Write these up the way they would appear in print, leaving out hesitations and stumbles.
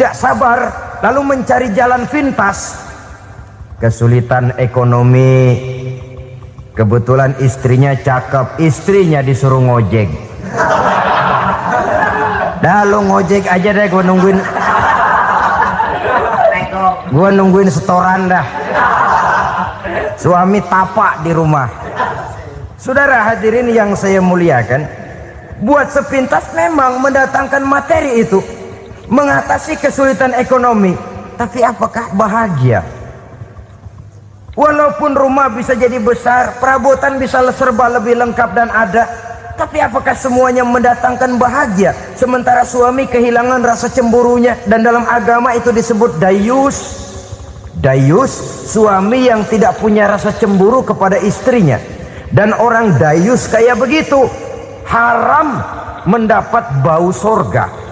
tidak sabar lalu mencari jalan pintas. Kesulitan ekonomi, kebetulan istrinya cakep, istrinya disuruh ngojek. Dah lu ngojek aja deh, gue nungguin setoran dah. Suami tapak di rumah. Saudara hadirin yang saya muliakan, buat sepintas memang mendatangkan materi itu mengatasi kesulitan ekonomi, tapi apakah bahagia? Walaupun rumah bisa jadi besar, perabotan bisa serba lebih lengkap dan ada, tapi apakah semuanya mendatangkan bahagia? Sementara suami kehilangan rasa cemburunya, dan dalam agama itu disebut dayus. Dayus, suami yang tidak punya rasa cemburu kepada istrinya. Dan orang dayus kayak begitu haram mendapat bau sorga.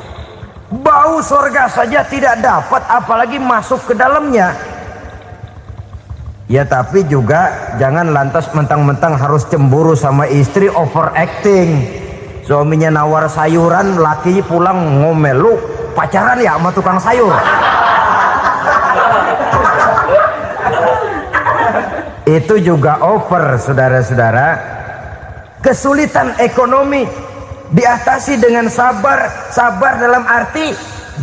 Bau sorga saja tidak dapat, apalagi masuk ke dalamnya. Ya tapi juga jangan lantas mentang-mentang harus cemburu sama istri, overacting. Suaminya nawar sayuran, laki pulang ngomel, lu pacaran ya sama tukang sayur. Itu juga over, saudara-saudara. Kesulitan ekonomi diatasi dengan sabar. Sabar dalam arti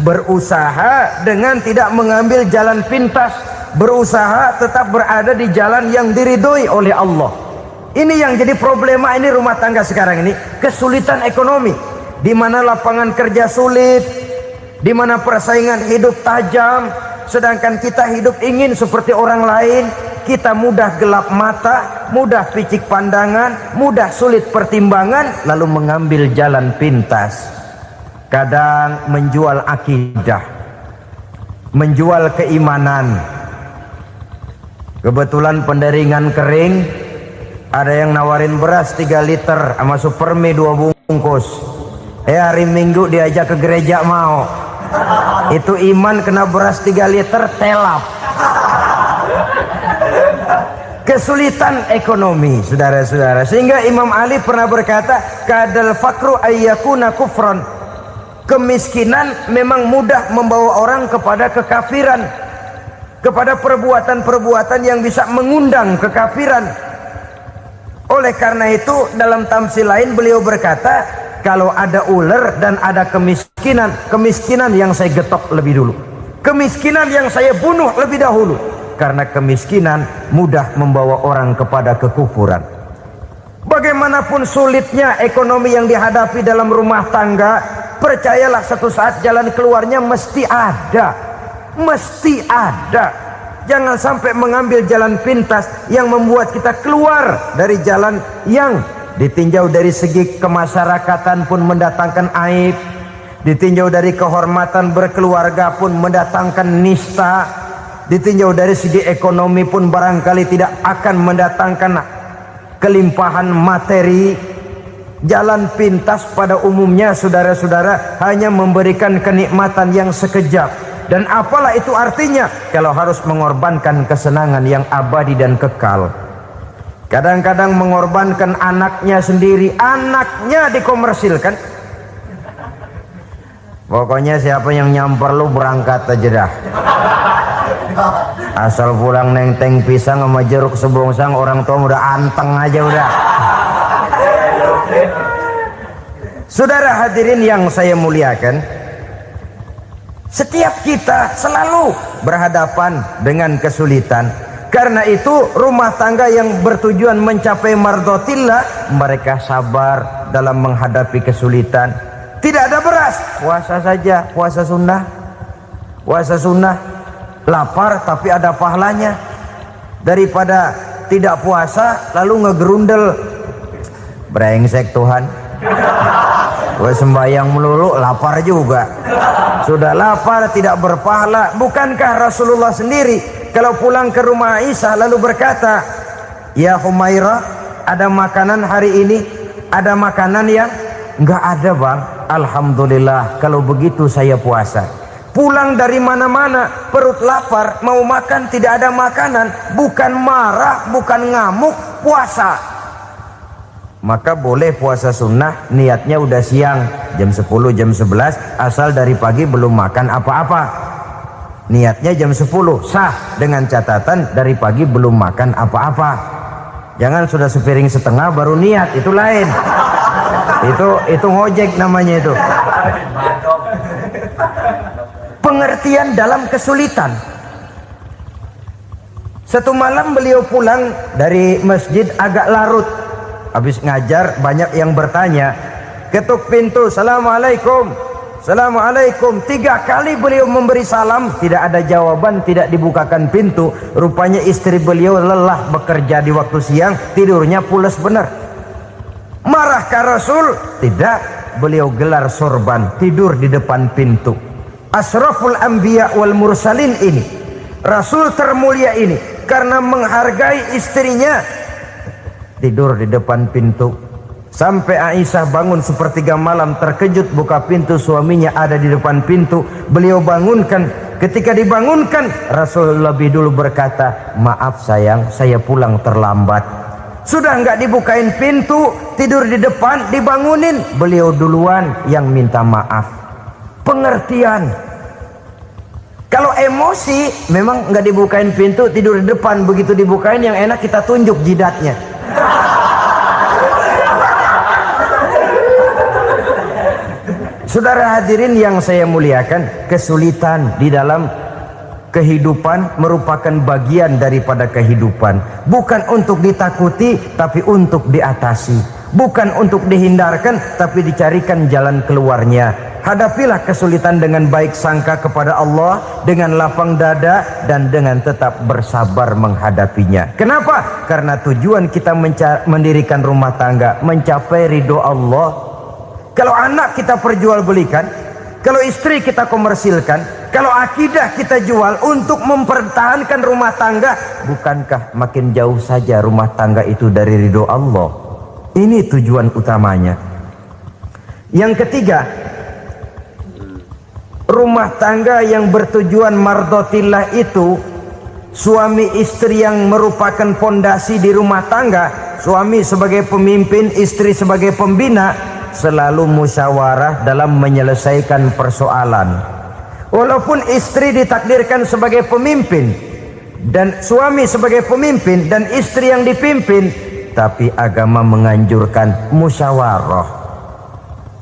berusaha dengan tidak mengambil jalan pintas, berusaha tetap berada di jalan yang diridhoi oleh Allah. Ini yang jadi problema ini rumah tangga sekarang ini, kesulitan ekonomi, di mana lapangan kerja sulit, di mana persaingan hidup tajam, sedangkan kita hidup ingin seperti orang lain. Kita mudah gelap mata, mudah picik pandangan, mudah sulit pertimbangan, lalu mengambil jalan pintas. Kadang menjual akidah, menjual keimanan. Kebetulan penderingan kering, ada yang nawarin beras 3 liter sama Supermi 2 bungkus. Hari Minggu diajak ke gereja mau. Itu iman kena beras 3 liter telap. Kesulitan ekonomi, saudara-saudara, sehingga Imam Ali pernah berkata, kadal fakru ayyakuna kufran. Kemiskinan memang mudah membawa orang kepada kekafiran, kepada perbuatan-perbuatan yang bisa mengundang kekafiran. Oleh karena itu dalam tamsil lain beliau berkata, kalau ada ular dan ada kemiskinan, kemiskinan yang saya getok lebih dulu, kemiskinan yang saya bunuh lebih dahulu. Karena kemiskinan mudah membawa orang kepada kekufuran. Bagaimanapun sulitnya ekonomi yang dihadapi dalam rumah tangga, percayalah satu saat jalan keluarnya mesti ada. Mesti ada. Jangan sampai mengambil jalan pintas yang membuat kita keluar dari jalan yang ditinjau dari segi kemasyarakatan pun mendatangkan aib, ditinjau dari kehormatan berkeluarga pun mendatangkan nista, ditinjau dari segi ekonomi pun barangkali tidak akan mendatangkan kelimpahan materi. Jalan pintas pada umumnya, saudara-saudara, hanya memberikan kenikmatan yang sekejap. Dan apalah itu artinya kalau harus mengorbankan kesenangan yang abadi dan kekal. Kadang-kadang mengorbankan anaknya sendiri, anaknya dikomersilkan. Pokoknya siapa yang nyamper lu berangkat aja dah. Asal pulang nenteng pisang sama jeruk sebongsang, orang tua udah anteng aja udah. Saudara hadirin yang saya muliakan, setiap kita selalu berhadapan dengan kesulitan. Karena itu rumah tangga yang bertujuan mencapai mardhatillah, mereka sabar dalam menghadapi kesulitan. Tidak ada beras, puasa saja, puasa sunnah. Puasa sunnah. Lapar tapi ada pahalanya, daripada tidak puasa lalu ngegerundel. Brengsek Tuhan, gue sembahyang melulu lapar juga. Sudah lapar tidak berpahala. Bukankah Rasulullah sendiri kalau pulang ke rumah Aisyah lalu berkata, ya Humairah, ada makanan hari ini? Ada makanan yang enggak ada bang. Alhamdulillah kalau begitu saya puasa. Pulang dari mana-mana perut lapar, mau makan tidak ada makanan, bukan marah, bukan ngamuk, puasa. maka boleh puasa sunnah niatnya udah siang, jam 10, jam 11, asal dari pagi belum makan apa-apa. Niatnya jam 10, sah dengan catatan dari pagi belum makan apa-apa. Jangan sudah sepiring setengah baru niat, itu lain. Itu ngojek namanya itu. Pengertian dalam kesulitan. Satu malam beliau pulang dari masjid agak larut. Habis ngajar banyak yang bertanya, ketuk pintu, assalamualaikum, assalamualaikum. 3 kali beliau memberi salam, tidak ada jawaban, tidak dibukakan pintu. Rupanya istri beliau lelah bekerja di waktu siang, tidurnya pules benar. Marah ke Rasul? Tidak, beliau gelar sorban, tidur di depan pintu. Asraful anbiya wal mursalin ini, Rasul termulia ini, karena menghargai istrinya tidur di depan pintu. Sampai Aisyah bangun sepertiga malam, terkejut buka pintu, suaminya ada di depan pintu. Beliau bangunkan. Ketika dibangunkan, Rasul lebih dulu berkata, maaf sayang, saya pulang terlambat. Sudah nggak dibukain pintu, tidur di depan, dibangunin, beliau duluan yang minta maaf. Pengertian. Kalau emosi, memang nggak dibukain pintu, tidur di depan. Begitu dibukain, yang enak kita tunjuk jidatnya. Saudara hadirin yang saya muliakan, kesulitan di dalam kehidupan merupakan bagian daripada kehidupan. Bukan untuk ditakuti, tapi untuk diatasi. Bukan untuk dihindarkan, tapi dicarikan jalan keluarnya. Hadapilah kesulitan dengan baik sangka kepada Allah, dengan lapang dada, dan dengan tetap bersabar menghadapinya. Kenapa? Karena tujuan kita mendirikan rumah tangga, mencapai ridho Allah. Kalau anak kita perjualbelikan, kalau istri kita komersilkan, kalau akidah kita jual untuk mempertahankan rumah tangga, bukankah makin jauh saja rumah tangga itu dari ridho Allah? Ini tujuan utamanya. Yang ketiga, rumah tangga yang bertujuan mardotillah itu, suami istri yang merupakan fondasi di rumah tangga, suami sebagai pemimpin, istri sebagai pembina, selalu musyawarah dalam menyelesaikan persoalan. Walaupun istri ditakdirkan sebagai pemimpin dan suami sebagai pemimpin dan istri yang dipimpin, tapi agama menganjurkan musyawarah.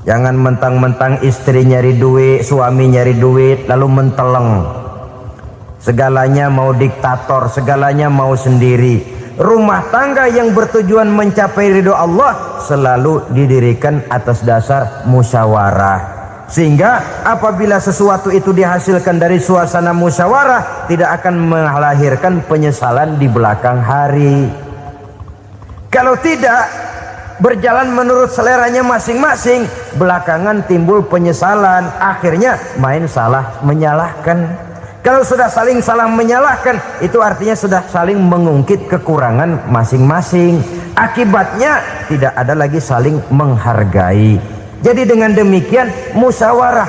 Jangan mentang-mentang istri nyari duit, suami nyari duit, lalu menteleng. Segalanya mau diktator, segalanya mau sendiri. Rumah tangga yang bertujuan mencapai ridho Allah selalu didirikan atas dasar musyawarah. Sehingga apabila sesuatu itu dihasilkan dari suasana musyawarah, tidak akan melahirkan penyesalan di belakang hari. Kalau tidak, berjalan menurut seleranya masing-masing, belakangan timbul penyesalan, akhirnya main salah menyalahkan. Kalau sudah saling salah menyalahkan, itu artinya sudah saling mengungkit kekurangan masing-masing. Akibatnya tidak ada lagi saling menghargai. Jadi dengan demikian musyawarah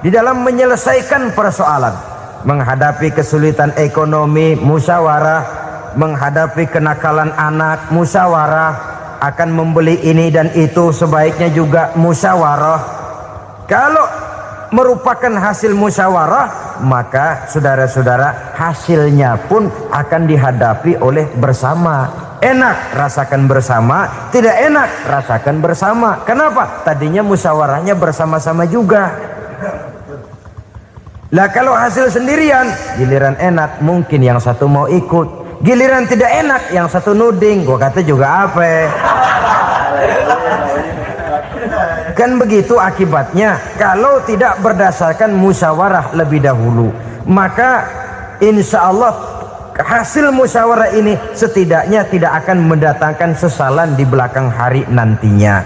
di dalam menyelesaikan persoalan, menghadapi kesulitan ekonomi, musyawarah, menghadapi kenakalan anak, musyawarah, akan membeli ini dan itu sebaiknya juga musyawarah. Kalau merupakan hasil musyawarah, maka saudara-saudara hasilnya pun akan dihadapi oleh bersama. Enak rasakan bersama, tidak enak rasakan bersama. Kenapa? Tadinya musyawarahnya bersama-sama juga. Lah kalau hasil sendirian, giliran enak mungkin yang satu mau ikut, giliran tidak enak yang satu nuding, gua kata juga apa? Kan begitu akibatnya kalau tidak berdasarkan musyawarah lebih dahulu. Maka insya Allah hasil musyawarah ini setidaknya tidak akan mendatangkan sesalan di belakang hari nantinya.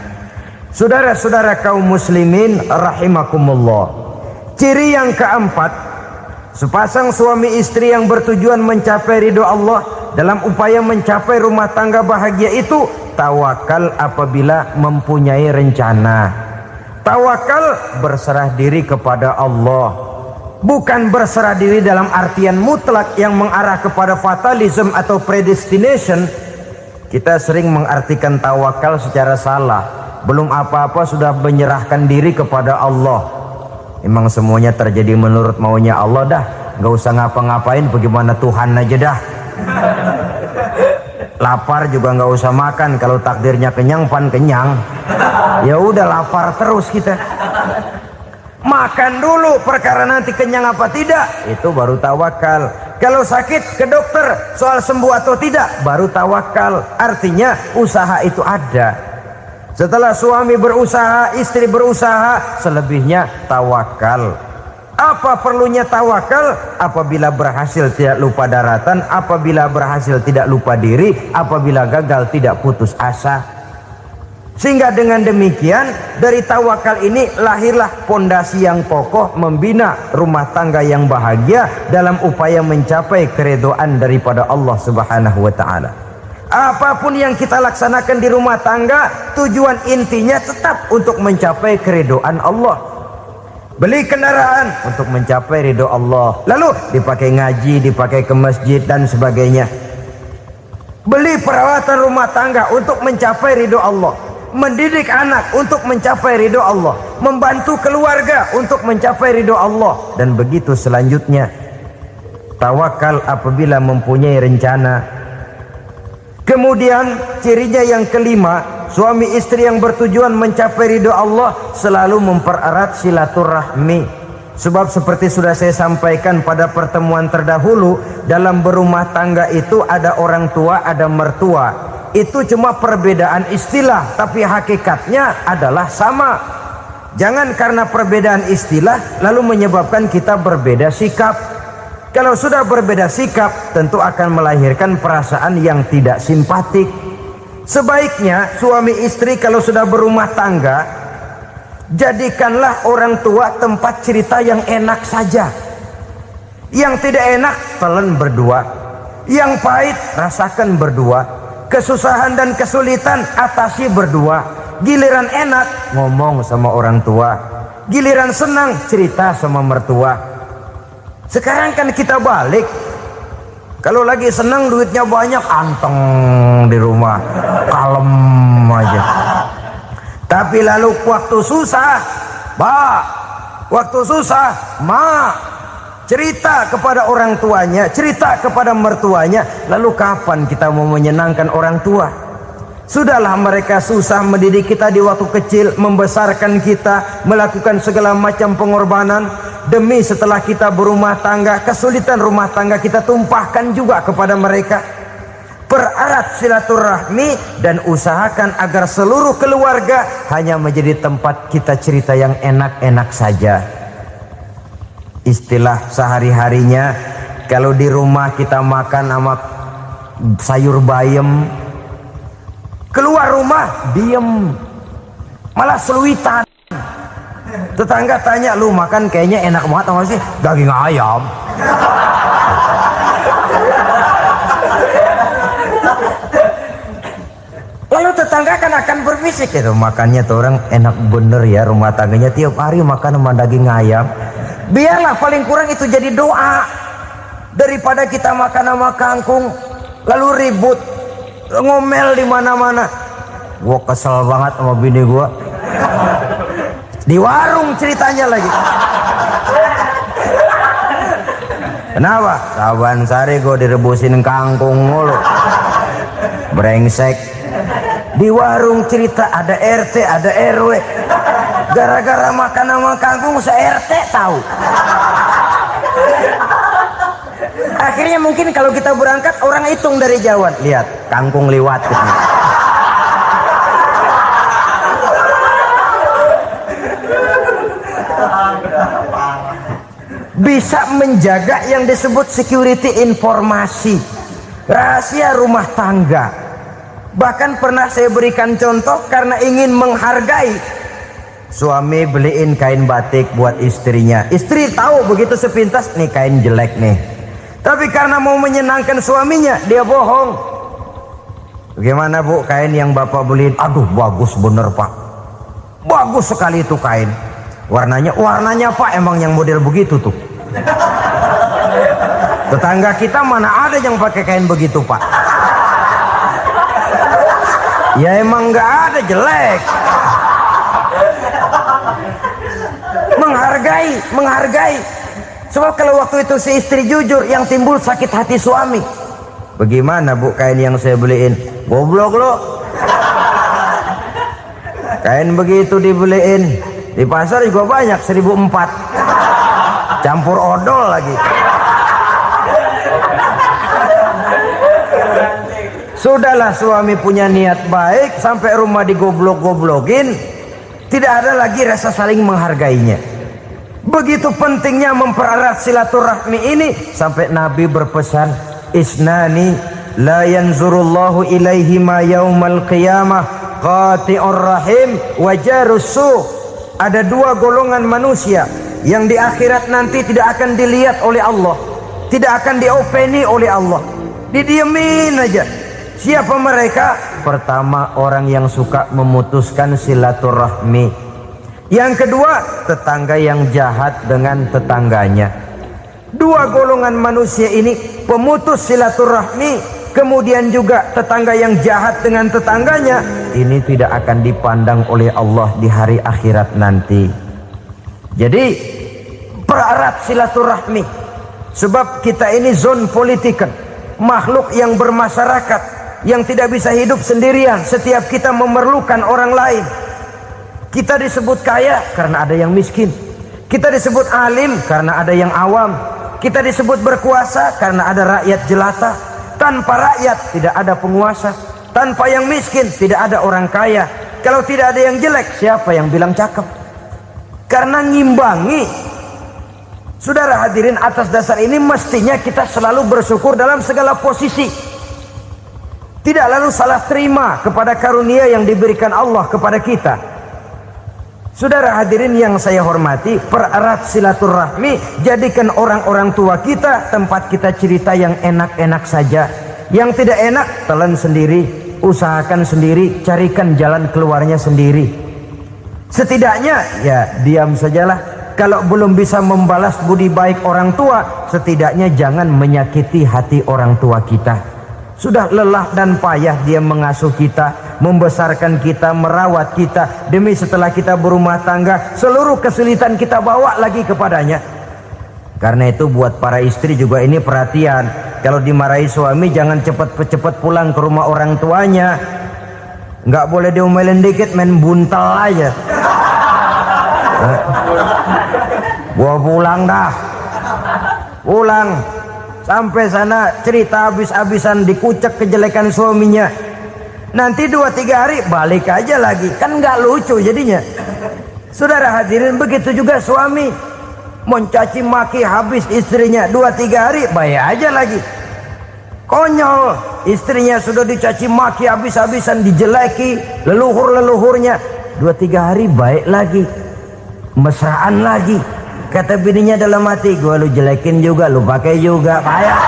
Saudara-saudara kaum muslimin rahimakumullah, ciri yang keempat, sepasang suami istri yang bertujuan mencapai ridho Allah dalam upaya mencapai rumah tangga bahagia itu tawakal apabila mempunyai rencana. Tawakal berserah diri kepada Allah, bukan berserah diri dalam artian mutlak yang mengarah kepada fatalism atau predestination. Kita sering mengartikan tawakal secara salah. Belum apa-apa sudah menyerahkan diri kepada Allah. Emang semuanya terjadi menurut maunya Allah dah. Gak usah ngapa-ngapain, bagaimana Tuhan aja dah. Lapar juga nggak usah makan, kalau takdirnya kenyang pan kenyang. Ya udah lapar terus kita. Makan dulu, perkara nanti kenyang apa tidak itu baru tawakal. Kalau sakit ke dokter, soal sembuh atau tidak baru tawakal. Artinya usaha itu ada. Setelah suami berusaha, istri berusaha, selebihnya tawakal. Apa perlunya tawakal? Apabila berhasil tidak lupa daratan, apabila berhasil tidak lupa diri, apabila gagal tidak putus asa. Sehingga dengan demikian dari tawakal ini lahirlah pondasi yang kokoh membina rumah tangga yang bahagia dalam upaya mencapai keridhaan daripada Allah Subhanahu wa taala. Apapun yang kita laksanakan di rumah tangga, tujuan intinya tetap untuk mencapai keridhaan Allah. Beli kendaraan untuk mencapai ridho Allah, lalu dipakai ngaji, dipakai ke masjid dan sebagainya. Beli peralatan rumah tangga untuk mencapai ridho Allah. Mendidik anak untuk mencapai ridho Allah. Membantu keluarga untuk mencapai ridho Allah. Dan begitu selanjutnya. Tawakal apabila mempunyai rencana. Kemudian cirinya yang kelima, suami istri yang bertujuan mencapai ridho Allah selalu mempererat silaturahmi. Sebab seperti sudah saya sampaikan pada pertemuan terdahulu, dalam berumah tangga itu ada orang tua, ada mertua. Itu cuma perbedaan istilah, tapi hakikatnya adalah sama. Jangan karena perbedaan istilah lalu menyebabkan kita berbeda sikap. Kalau sudah berbeda sikap, tentu akan melahirkan perasaan yang tidak simpatik. Sebaiknya suami istri kalau sudah berumah tangga, jadikanlah orang tua tempat cerita yang enak saja. Yang tidak enak telan berdua, yang pahit rasakan berdua, kesusahan dan kesulitan atasi berdua. Giliran enak ngomong sama orang tua, giliran senang cerita sama mertua. Sekarang kan kita balik, kalau lagi senang duitnya banyak, anteng di rumah, kalem aja. Tapi lalu waktu susah, waktu susah, cerita kepada orang tuanya, cerita kepada mertuanya. Lalu kapan kita mau menyenangkan orang tua? Sudahlah mereka susah mendidik kita di waktu kecil, membesarkan kita, melakukan segala macam pengorbanan. Demi setelah kita berumah tangga, kesulitan rumah tangga kita tumpahkan juga kepada mereka. Pererat silaturahmi dan usahakan agar seluruh keluarga hanya menjadi tempat kita cerita yang enak-enak saja. Istilah sehari-harinya, kalau di rumah kita makan sama sayur bayam, keluar rumah diem, malah seluitan. Tetangga tanya, lu makan kayaknya enak banget apa sih? Daging ayam. Lalu tetangga kan akan berbisik, itu makannya tuh orang enak bener ya, rumah tangganya tiap hari makan sama daging ayam. Biarlah paling kurang itu jadi doa, daripada kita makan sama kangkung lalu ribut ngomel di mana-mana. Gua kesel banget sama bini gua. Di warung ceritanya lagi. Kenapa? Saban sari gue direbusin kangkung mulu. Brengsek. Di warung cerita ada RT, ada RW. Gara-gara makan sama kangkung se-RT tahu. Akhirnya mungkin kalau kita berangkat orang hitung dari jauhan. Lihat, kangkung liwat. Bisa menjaga yang disebut security informasi, rahasia rumah tangga. Bahkan pernah saya berikan contoh karena ingin menghargai. Suami beliin kain batik buat istrinya. Istri tahu begitu sepintas, nih kain jelek nih. Tapi karena mau menyenangkan suaminya, dia bohong. Bagaimana bu kain yang bapak beliin? Aduh bagus bener pak, bagus sekali itu kain. Warnanya pak emang yang model begitu tuh. Tetangga kita mana ada yang pakai kain begitu pak. Ya emang nggak ada jelek. Menghargai. Sebab kalau waktu itu si istri jujur, yang timbul sakit hati suami. Bagaimana bu kain yang saya beliin? Goblok lo. Kain begitu dibeliin di pasar juga banyak 1.400, campur odol lagi. Sudahlah, suami punya niat baik, sampai rumah digoblok-goblokin, tidak ada lagi rasa saling menghargainya. Begitu pentingnya mempererat silaturahmi ini, sampai Nabi berpesan, isnani la yanzurullahu ilaihima yaumal qiyamah, qati'ur rahim wa jarus su'. Ada dua golongan manusia yang di akhirat nanti tidak akan dilihat oleh Allah, tidak akan diopeni oleh Allah, didiemin aja. Siapa mereka? Pertama, orang yang suka memutuskan silaturahmi. Yang kedua, tetangga yang jahat dengan tetangganya. Dua golongan manusia ini, pemutus silaturahmi, kemudian juga tetangga yang jahat dengan tetangganya, ini tidak akan dipandang oleh Allah di hari akhirat nanti. Jadi pererat silaturahmi, sebab kita ini zon politikan, makhluk yang bermasyarakat, yang tidak bisa hidup sendirian. Setiap kita memerlukan orang lain. Kita disebut kaya karena ada yang miskin, kita disebut alim karena ada yang awam, kita disebut berkuasa karena ada rakyat jelata. Tanpa rakyat tidak ada penguasa, tanpa yang miskin tidak ada orang kaya. Kalau tidak ada yang jelek, siapa yang bilang cakep? Karena ngimbangi. Saudara hadirin, atas dasar ini mestinya kita selalu bersyukur dalam segala posisi, tidak lalu salah terima kepada karunia yang diberikan Allah kepada kita. Saudara hadirin yang saya hormati, pererat silaturahmi, jadikan orang-orang tua kita tempat kita cerita yang enak-enak saja. Yang tidak enak, telan sendiri, usahakan sendiri, carikan jalan keluarnya sendiri. Setidaknya ya diam sajalah. Kalau belum bisa membalas budi baik orang tua, setidaknya jangan menyakiti hati orang tua kita. Sudah lelah dan payah dia mengasuh kita, membesarkan kita, merawat kita, demi setelah kita berumah tangga, seluruh kesulitan kita bawa lagi kepadanya. Karena itu buat para istri juga ini perhatian. Kalau dimarahi suami, jangan cepat-cepat pulang ke rumah orang tuanya. Nggak boleh diomelin dikit, main buntal aja. Gua pulang dah. Pulang. Sampai sana cerita habis-habisan, dikucek kejelekan suaminya. Nanti 2-3 hari balik aja lagi, kan nggak lucu jadinya. Saudara hadirin, begitu juga suami mencaci maki habis istrinya, 2-3 hari bayar aja lagi. Konyol, istrinya sudah dicaci maki habis-habisan, dijeleki leluhur-leluhurnya, 2-3 hari baik lagi, mesraan lagi. Kata bininya dalam hati, gua lu jelekin juga, lu pakai juga, payah.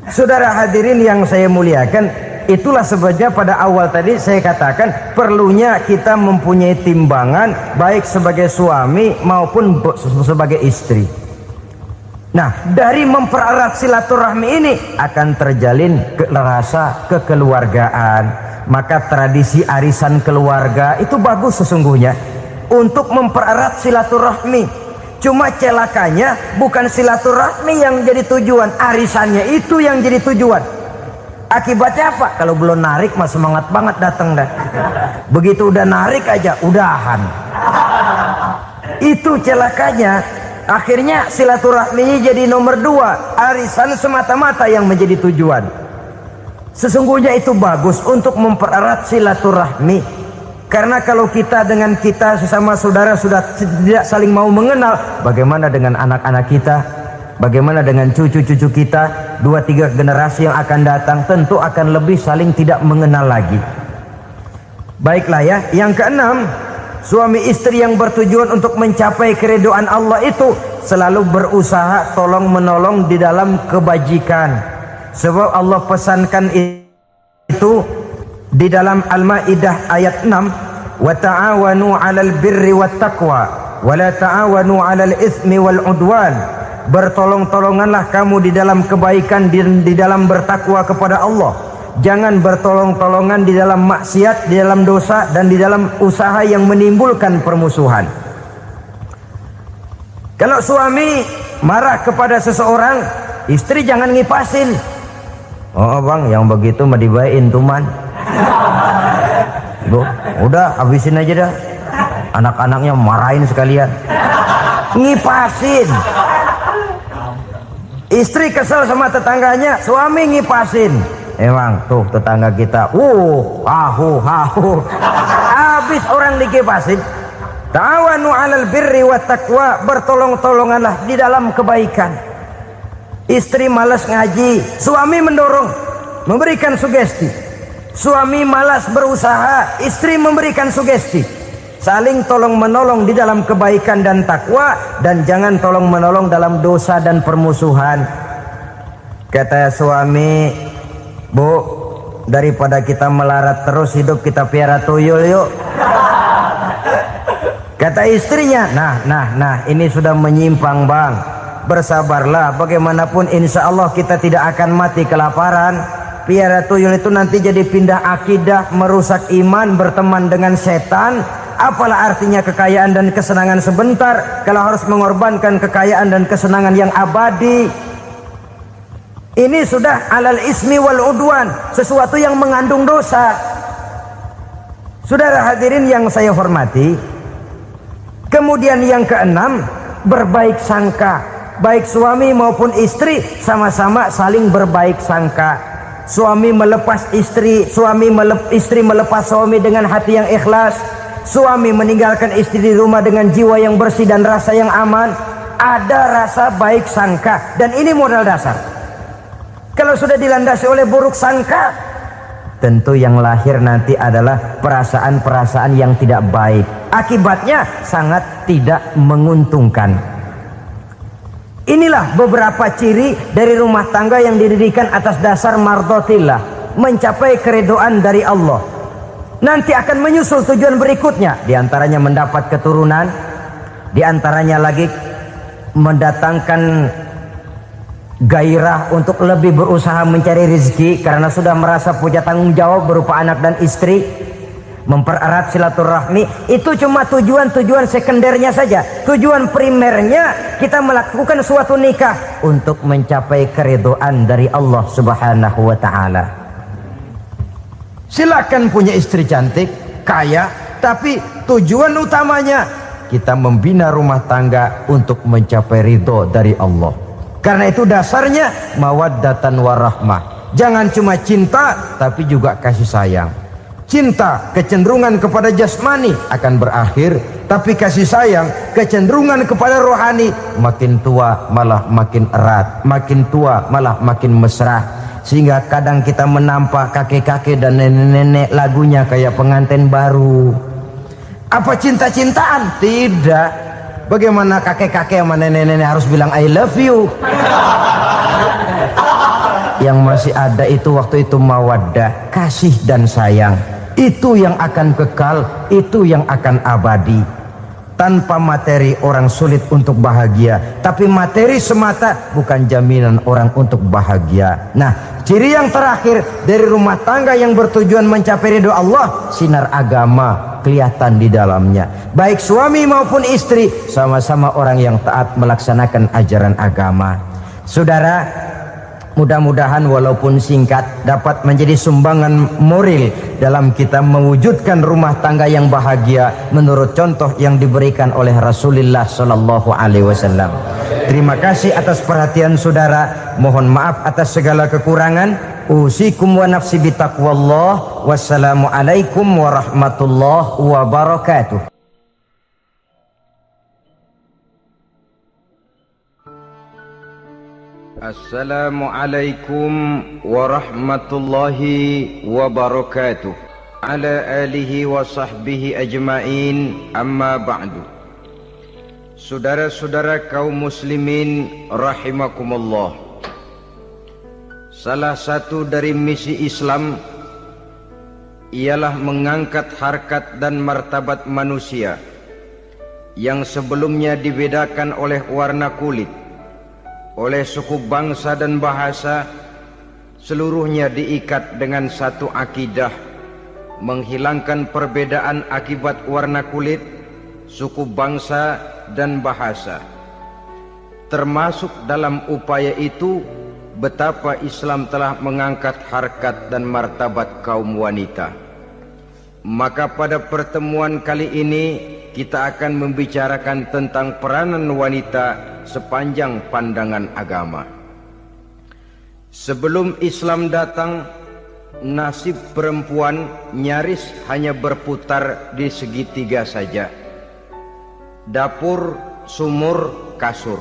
Saudara hadirin yang saya muliakan, itulah sebabnya pada awal tadi saya katakan perlunya kita mempunyai timbangan baik sebagai suami maupun sebagai istri. Nah, dari mempererat silaturahmi ini akan terjalin rasa kekeluargaan. Maka tradisi arisan keluarga itu bagus sesungguhnya untuk mempererat silaturahmi. Cuma celakanya bukan silaturahmi yang jadi tujuan, arisannya itu yang jadi tujuan. Akibatnya apa? Kalau belum narik mah semangat banget datang dah. Begitu udah narik aja udahan. Itu celakanya. Akhirnya silaturahminya jadi nomor 2, arisan semata-mata yang menjadi tujuan. Sesungguhnya itu bagus untuk mempererat silaturahmi. Karena kalau kita dengan kita sesama saudara sudah tidak saling mau mengenal, bagaimana dengan anak-anak kita? Bagaimana dengan cucu-cucu kita? 2-3 generasi yang akan datang tentu akan lebih saling tidak mengenal lagi. Baiklah ya, yang keenam, suami istri yang bertujuan untuk mencapai keridhaan Allah itu selalu berusaha tolong menolong di dalam kebajikan. Sebab Allah pesankan itu di dalam Al-Maidah ayat 6, wa ta'awanu 'alal birri wat taqwa wala ta'awanu 'alal itsmi wal 'udwan. Bertolong-tolonganlah kamu di dalam kebaikan, di dalam bertakwa kepada Allah. Jangan bertolong-tolongan di dalam maksiat, di dalam dosa, dan di dalam usaha yang menimbulkan permusuhan. Kalau suami marah kepada seseorang, istri jangan ngipasin. Oh bang, yang begitu mah dibayain tuman. Bu, udah habisin aja dah. Anak-anaknya marahin sekalian. Ngipasin. Istri kesel sama tetangganya, suami ngipasin. Emang tuh tetangga kita, hahu. Habis orang dikipasin. Ta'awanu 'alal birri wat taqwa, bertolong-tolonganlah di dalam kebaikan. Istri malas ngaji, suami mendorong, memberikan sugesti. Suami malas berusaha, istri memberikan sugesti. Saling tolong menolong di dalam kebaikan dan takwa, dan jangan tolong menolong dalam dosa dan permusuhan. Kata suami, Bu, daripada kita melarat terus hidup, kita piara tuyul yuk. Kata istrinya, nah ini sudah menyimpang bang, bersabarlah, bagaimanapun insya Allah kita tidak akan mati kelaparan. Piara tuyul itu nanti jadi pindah akidah, merusak iman, berteman dengan setan. Apalah artinya kekayaan dan kesenangan sebentar kalau harus mengorbankan kekayaan dan kesenangan yang abadi. Ini sudah alal ismi wal udwan, sesuatu yang mengandung dosa. Saudara hadirin yang saya hormati, kemudian yang keenam, berbaik sangka. Baik suami maupun istri sama-sama saling berbaik sangka. Suami melepas istri, istri melepas suami dengan hati yang ikhlas. Suami meninggalkan istri di rumah dengan jiwa yang bersih dan rasa yang aman. Ada rasa baik sangka, dan ini modal dasar. Kalau sudah dilandasi oleh buruk sangka, tentu yang lahir nanti adalah perasaan-perasaan yang tidak baik. Akibatnya sangat tidak menguntungkan. Inilah beberapa ciri dari rumah tangga yang didirikan atas dasar mardhatillah, mencapai keridhaan dari Allah. Nanti akan menyusul tujuan berikutnya, diantaranya mendapat keturunan, diantaranya lagi mendatangkan gairah untuk lebih berusaha mencari rezeki karena sudah merasa punya tanggung jawab berupa anak dan istri. Mempererat silaturahmi, itu cuma tujuan-tujuan sekundernya saja. Tujuan primernya kita melakukan suatu nikah untuk mencapai keridhaan dari Allah Subhanahu wa taala. Silakan punya istri cantik, kaya, tapi tujuan utamanya kita membina rumah tangga untuk mencapai ridho dari Allah. Karena itu dasarnya mawaddatan warahmah. Jangan cuma cinta, tapi juga kasih sayang. Cinta, kecenderungan kepada jasmani akan berakhir, tapi kasih sayang, kecenderungan kepada rohani, makin tua malah makin erat, makin tua malah makin mesra. Sehingga kadang kita menampak kakek-kakek dan nenek-nenek lagunya kayak pengantin baru. Apa cinta-cintaan? Tidak. Bagaimana kakek-kakek sama nenek-nenek harus bilang I love you? Yang masih ada itu waktu itu mawaddah, kasih dan sayang. Itu yang akan kekal, itu yang akan abadi. Tanpa materi orang sulit untuk bahagia, tapi materi semata bukan jaminan orang untuk bahagia. Nah, ciri yang terakhir dari rumah tangga yang bertujuan mencapai ridho Allah, sinar agama kelihatan di dalamnya. Baik suami maupun istri sama-sama orang yang taat melaksanakan ajaran agama. Saudara, mudah-mudahan walaupun singkat dapat menjadi sumbangan moral dalam kita mewujudkan rumah tangga yang bahagia menurut contoh yang diberikan oleh Rasulullah Sallallahu Alaihi Wasallam. Terima kasih atas perhatian saudara. Mohon maaf atas segala kekurangan. Usikum wa nafsi bitaqwallah. Wassalamualaikum warahmatullahi wabarakatuh. Assalamualaikum warahmatullahi wabarakatuh. Ala alihi wa sahbihi ajma'in, amma ba'du. Saudara-saudara kaum muslimin rahimakumullah, salah satu dari misi Islam ialah mengangkat harkat dan martabat manusia yang sebelumnya dibedakan oleh warna kulit, oleh suku bangsa dan bahasa, seluruhnya diikat dengan satu akidah, menghilangkan perbedaan akibat warna kulit, suku bangsa dan bahasa. Termasuk dalam upaya itu betapa Islam telah mengangkat harkat dan martabat kaum wanita. Maka pada pertemuan kali ini kita akan membicarakan tentang peranan wanita sepanjang pandangan agama. Sebelum Islam datang, nasib perempuan nyaris hanya berputar di segitiga saja. Dapur, sumur, kasur.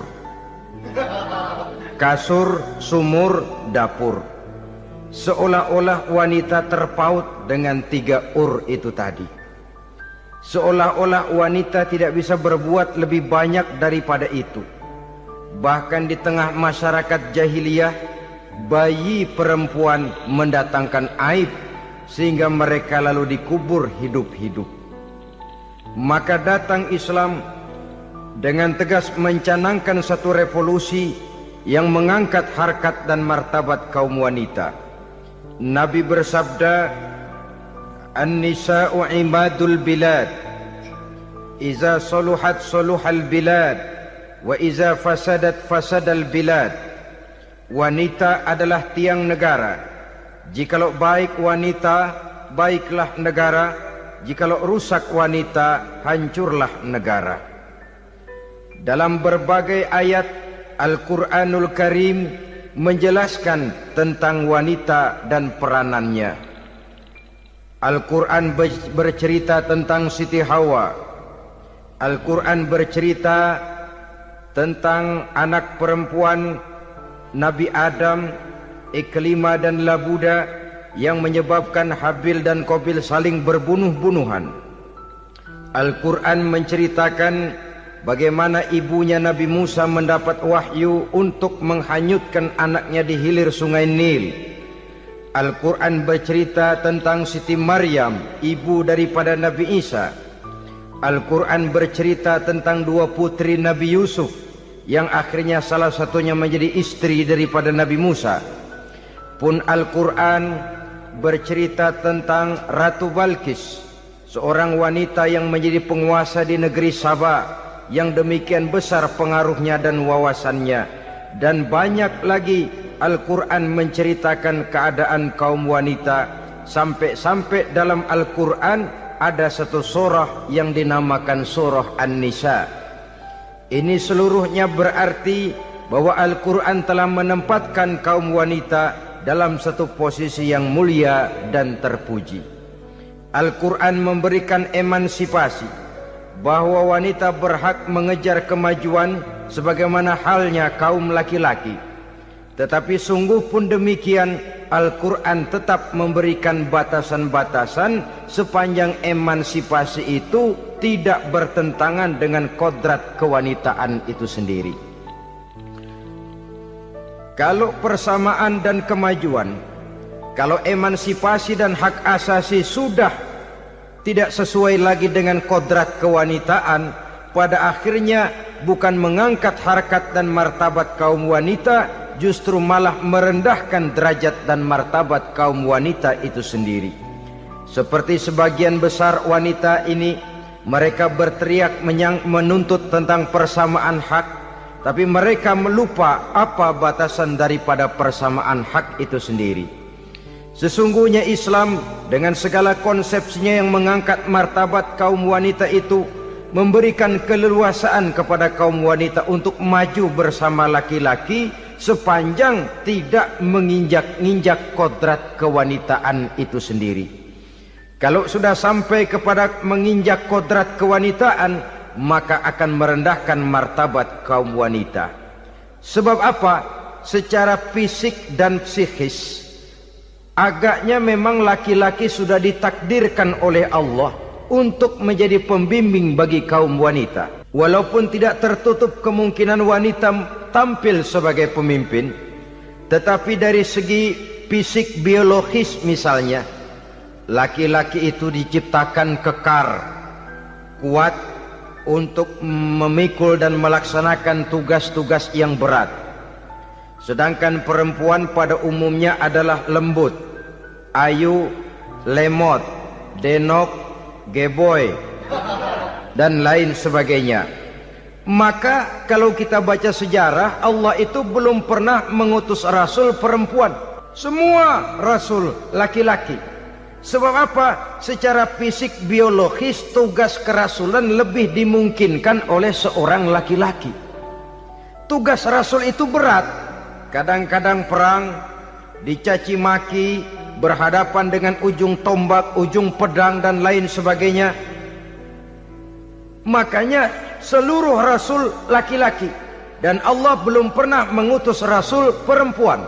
Kasur, sumur, dapur. Seolah-olah wanita terpaut dengan 3 itu tadi. Seolah-olah wanita tidak bisa berbuat lebih banyak daripada itu. Bahkan di tengah masyarakat jahiliyah, bayi perempuan mendatangkan aib sehingga mereka lalu dikubur hidup-hidup. Maka datang Islam dengan tegas mencanangkan satu revolusi yang mengangkat harkat dan martabat kaum wanita. Nabi bersabda, "An-nisa'u imadul bilad, iza saluhat saluhal bilad, wa iza fasadat fasadal bilad." Wanita adalah tiang negara. Jikalau baik wanita, baiklah negara. Jikalau rusak wanita, hancurlah negara. Dalam berbagai ayat Al-Quranul Karim menjelaskan tentang wanita dan peranannya. Al-Quran bercerita tentang Siti Hawa. Al-Quran bercerita tentang anak perempuan Nabi Adam, Iklima dan Labuda, yang menyebabkan Habil dan Qabil saling berbunuh-bunuhan. Al-Quran menceritakan bagaimana ibunya Nabi Musa mendapat wahyu untuk menghanyutkan anaknya di hilir sungai Nil. Al-Quran bercerita tentang Siti Maryam, ibu daripada Nabi Isa. Al-Quran bercerita tentang 2 putri Nabi Yusuf, yang akhirnya salah satunya menjadi istri daripada Nabi Musa. Pun Al-Quran bercerita tentang Ratu Balkis, seorang wanita yang menjadi penguasa di negeri Sabah, yang demikian besar pengaruhnya dan wawasannya. Dan banyak lagi Al-Quran menceritakan keadaan kaum wanita, sampai-sampai dalam Al-Quran ada satu surah yang dinamakan surah An-Nisa. Ini seluruhnya berarti bahwa Al-Quran telah menempatkan kaum wanita dalam satu posisi yang mulia dan terpuji. Al-Quran memberikan emansipasi, bahwa wanita berhak mengejar kemajuan sebagaimana halnya kaum laki-laki. Tetapi sungguh pun demikian, Al-Quran tetap memberikan batasan-batasan sepanjang emansipasi itu tidak bertentangan dengan kodrat kewanitaan itu sendiri. Kalau persamaan dan kemajuan, kalau emansipasi dan hak asasi sudah tidak sesuai lagi dengan kodrat kewanitaan, pada akhirnya bukan mengangkat harkat dan martabat kaum wanita, justru malah merendahkan derajat dan martabat kaum wanita itu sendiri. Seperti sebagian besar wanita ini, mereka berteriak menuntut tentang persamaan hak, tapi mereka melupa apa batasan daripada persamaan hak itu sendiri. Sesungguhnya Islam dengan segala konsepsinya yang mengangkat martabat kaum wanita itu, memberikan keleluasaan kepada kaum wanita untuk maju bersama laki-laki sepanjang tidak menginjak-injak kodrat kewanitaan itu sendiri. Kalau sudah sampai kepada menginjak kodrat kewanitaan, maka akan merendahkan martabat kaum wanita. Sebab apa? Secara fisik dan psikis, agaknya memang laki-laki sudah ditakdirkan oleh Allah untuk menjadi pembimbing bagi kaum wanita. Walaupun tidak tertutup kemungkinan wanita tampil sebagai pemimpin, tetapi dari segi fisik biologis misalnya, laki-laki itu diciptakan kekar, kuat, untuk memikul dan melaksanakan tugas-tugas yang berat. Sedangkan perempuan pada umumnya adalah lembut, ayu, lemot, denok, geboy, dan lain sebagainya. Maka kalau kita baca sejarah, Allah itu belum pernah mengutus rasul perempuan. Semua rasul laki-laki. Sebab apa? Secara fisik biologis tugas kerasulan lebih dimungkinkan oleh seorang laki-laki. Tugas rasul itu berat. Kadang-kadang perang, dicaci maki, berhadapan dengan ujung tombak, ujung pedang dan lain sebagainya. Makanya seluruh rasul laki-laki, dan Allah belum pernah mengutus rasul perempuan.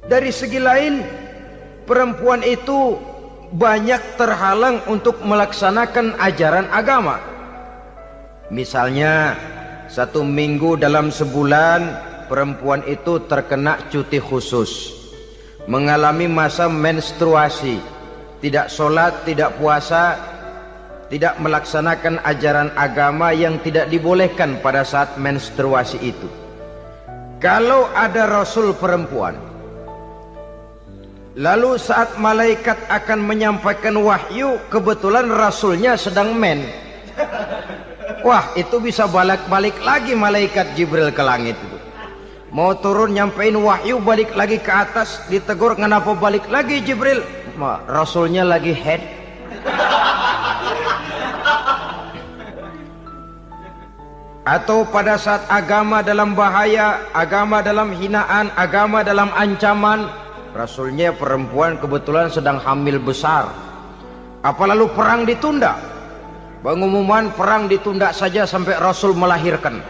Dari segi lain, perempuan itu banyak terhalang untuk melaksanakan ajaran agama. Misalnya 1 minggu dalam sebulan perempuan itu terkena cuti khusus, mengalami masa menstruasi, tidak sholat, tidak puasa, tidak melaksanakan ajaran agama yang tidak dibolehkan pada saat menstruasi itu. Kalau ada rasul perempuan, lalu saat malaikat akan menyampaikan wahyu, kebetulan rasulnya sedang wah, itu bisa balik-balik lagi malaikat Jibril ke langit itu. Mau turun nyampein wahyu, balik lagi ke atas, ditegur, kenapa balik lagi Jibril? Rasulnya lagi head. Atau pada saat agama dalam bahaya, agama dalam hinaan, agama dalam ancaman, rasulnya perempuan kebetulan sedang hamil besar. Apa lalu perang ditunda? Pengumuman perang ditunda saja sampai rasul melahirkan.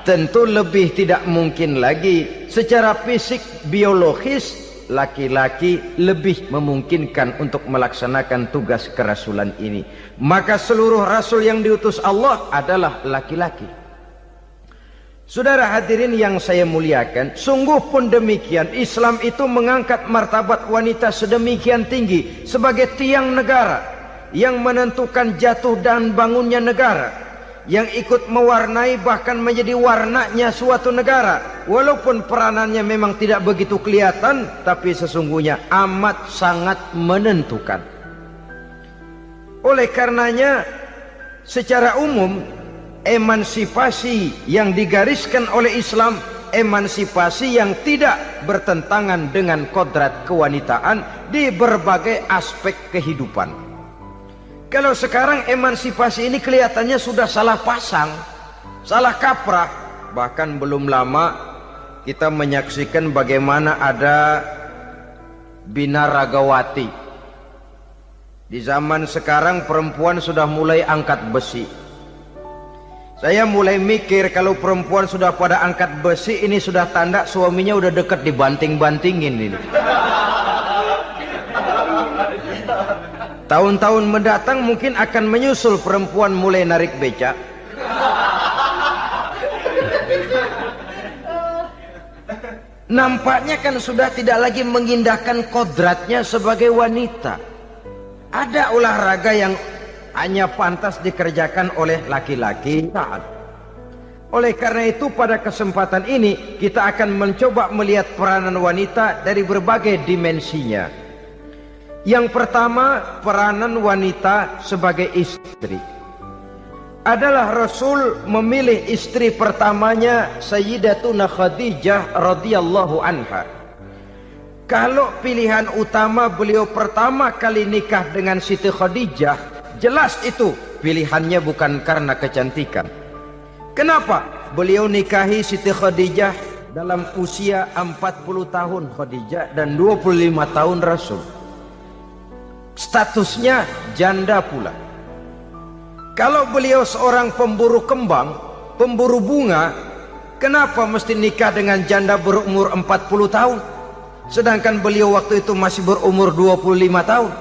Tentu lebih tidak mungkin lagi. Secara fisik biologis laki-laki lebih memungkinkan untuk melaksanakan tugas kerasulan ini. Maka seluruh rasul yang diutus Allah adalah laki-laki. Saudara hadirin yang saya muliakan, sungguh pun demikian, Islam itu mengangkat martabat wanita sedemikian tinggi sebagai tiang negara yang menentukan jatuh dan bangunnya negara, yang ikut mewarnai bahkan menjadi warnanya suatu negara. Walaupun peranannya memang tidak begitu kelihatan, tapi sesungguhnya amat sangat menentukan. Oleh karenanya, secara umum emansipasi yang digariskan oleh Islam, emansipasi yang tidak bertentangan dengan kodrat kewanitaan di berbagai aspek kehidupan. Kalau sekarang emansipasi ini kelihatannya sudah salah pasang, salah kaprah. Bahkan belum lama kita menyaksikan bagaimana ada binaragawati. Di zaman sekarang perempuan sudah mulai angkat besi. Saya mulai mikir kalau perempuan sudah pada angkat besi, ini sudah tanda suaminya udah dekat dibanting-bantingin ini. Tahun-tahun mendatang mungkin akan menyusul perempuan mulai narik becak. Nampaknya kan sudah tidak lagi mengindahkan kodratnya sebagai wanita. Ada olahraga yang hanya pantas dikerjakan oleh laki-laki. Oleh karena itu pada kesempatan ini kita akan mencoba melihat peranan wanita dari berbagai dimensinya. Yang pertama, peranan wanita sebagai istri. Adalah Rasul memilih istri pertamanya Sayyidatuna Khadijah radhiyallahu anha. Kalau pilihan utama beliau pertama kali nikah dengan Siti Khadijah, jelas itu pilihannya bukan karena kecantikan. Kenapa? Beliau nikahi Siti Khadijah dalam usia 40 tahun Khadijah dan 25 tahun Rasul. Statusnya janda pula. Kalau beliau seorang pemburu kembang, pemburu bunga, kenapa mesti nikah dengan janda berumur 40 tahun? Sedangkan beliau waktu itu masih berumur 25 tahun.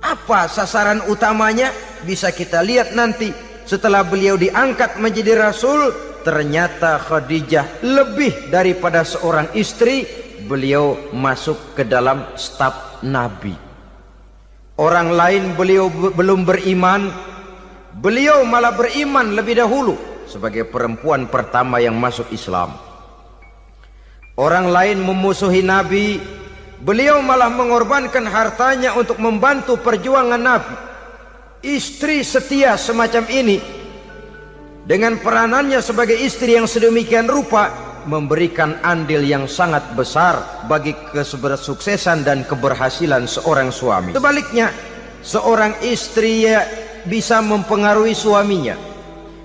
Apa sasaran utamanya? Bisa kita lihat nanti. Setelah beliau diangkat menjadi Rasul, ternyata Khadijah lebih daripada seorang istri. Beliau masuk ke dalam staf Nabi. Orang lain beliau belum beriman, beliau malah beriman lebih dahulu sebagai perempuan pertama yang masuk Islam. Orang lain memusuhi Nabi, beliau malah mengorbankan hartanya untuk membantu perjuangan Nabi. Istri setia semacam ini, dengan peranannya sebagai istri yang sedemikian rupa, memberikan andil yang sangat besar bagi kesuksesan dan keberhasilan seorang suami. Sebaliknya, seorang istri bisa mempengaruhi suaminya.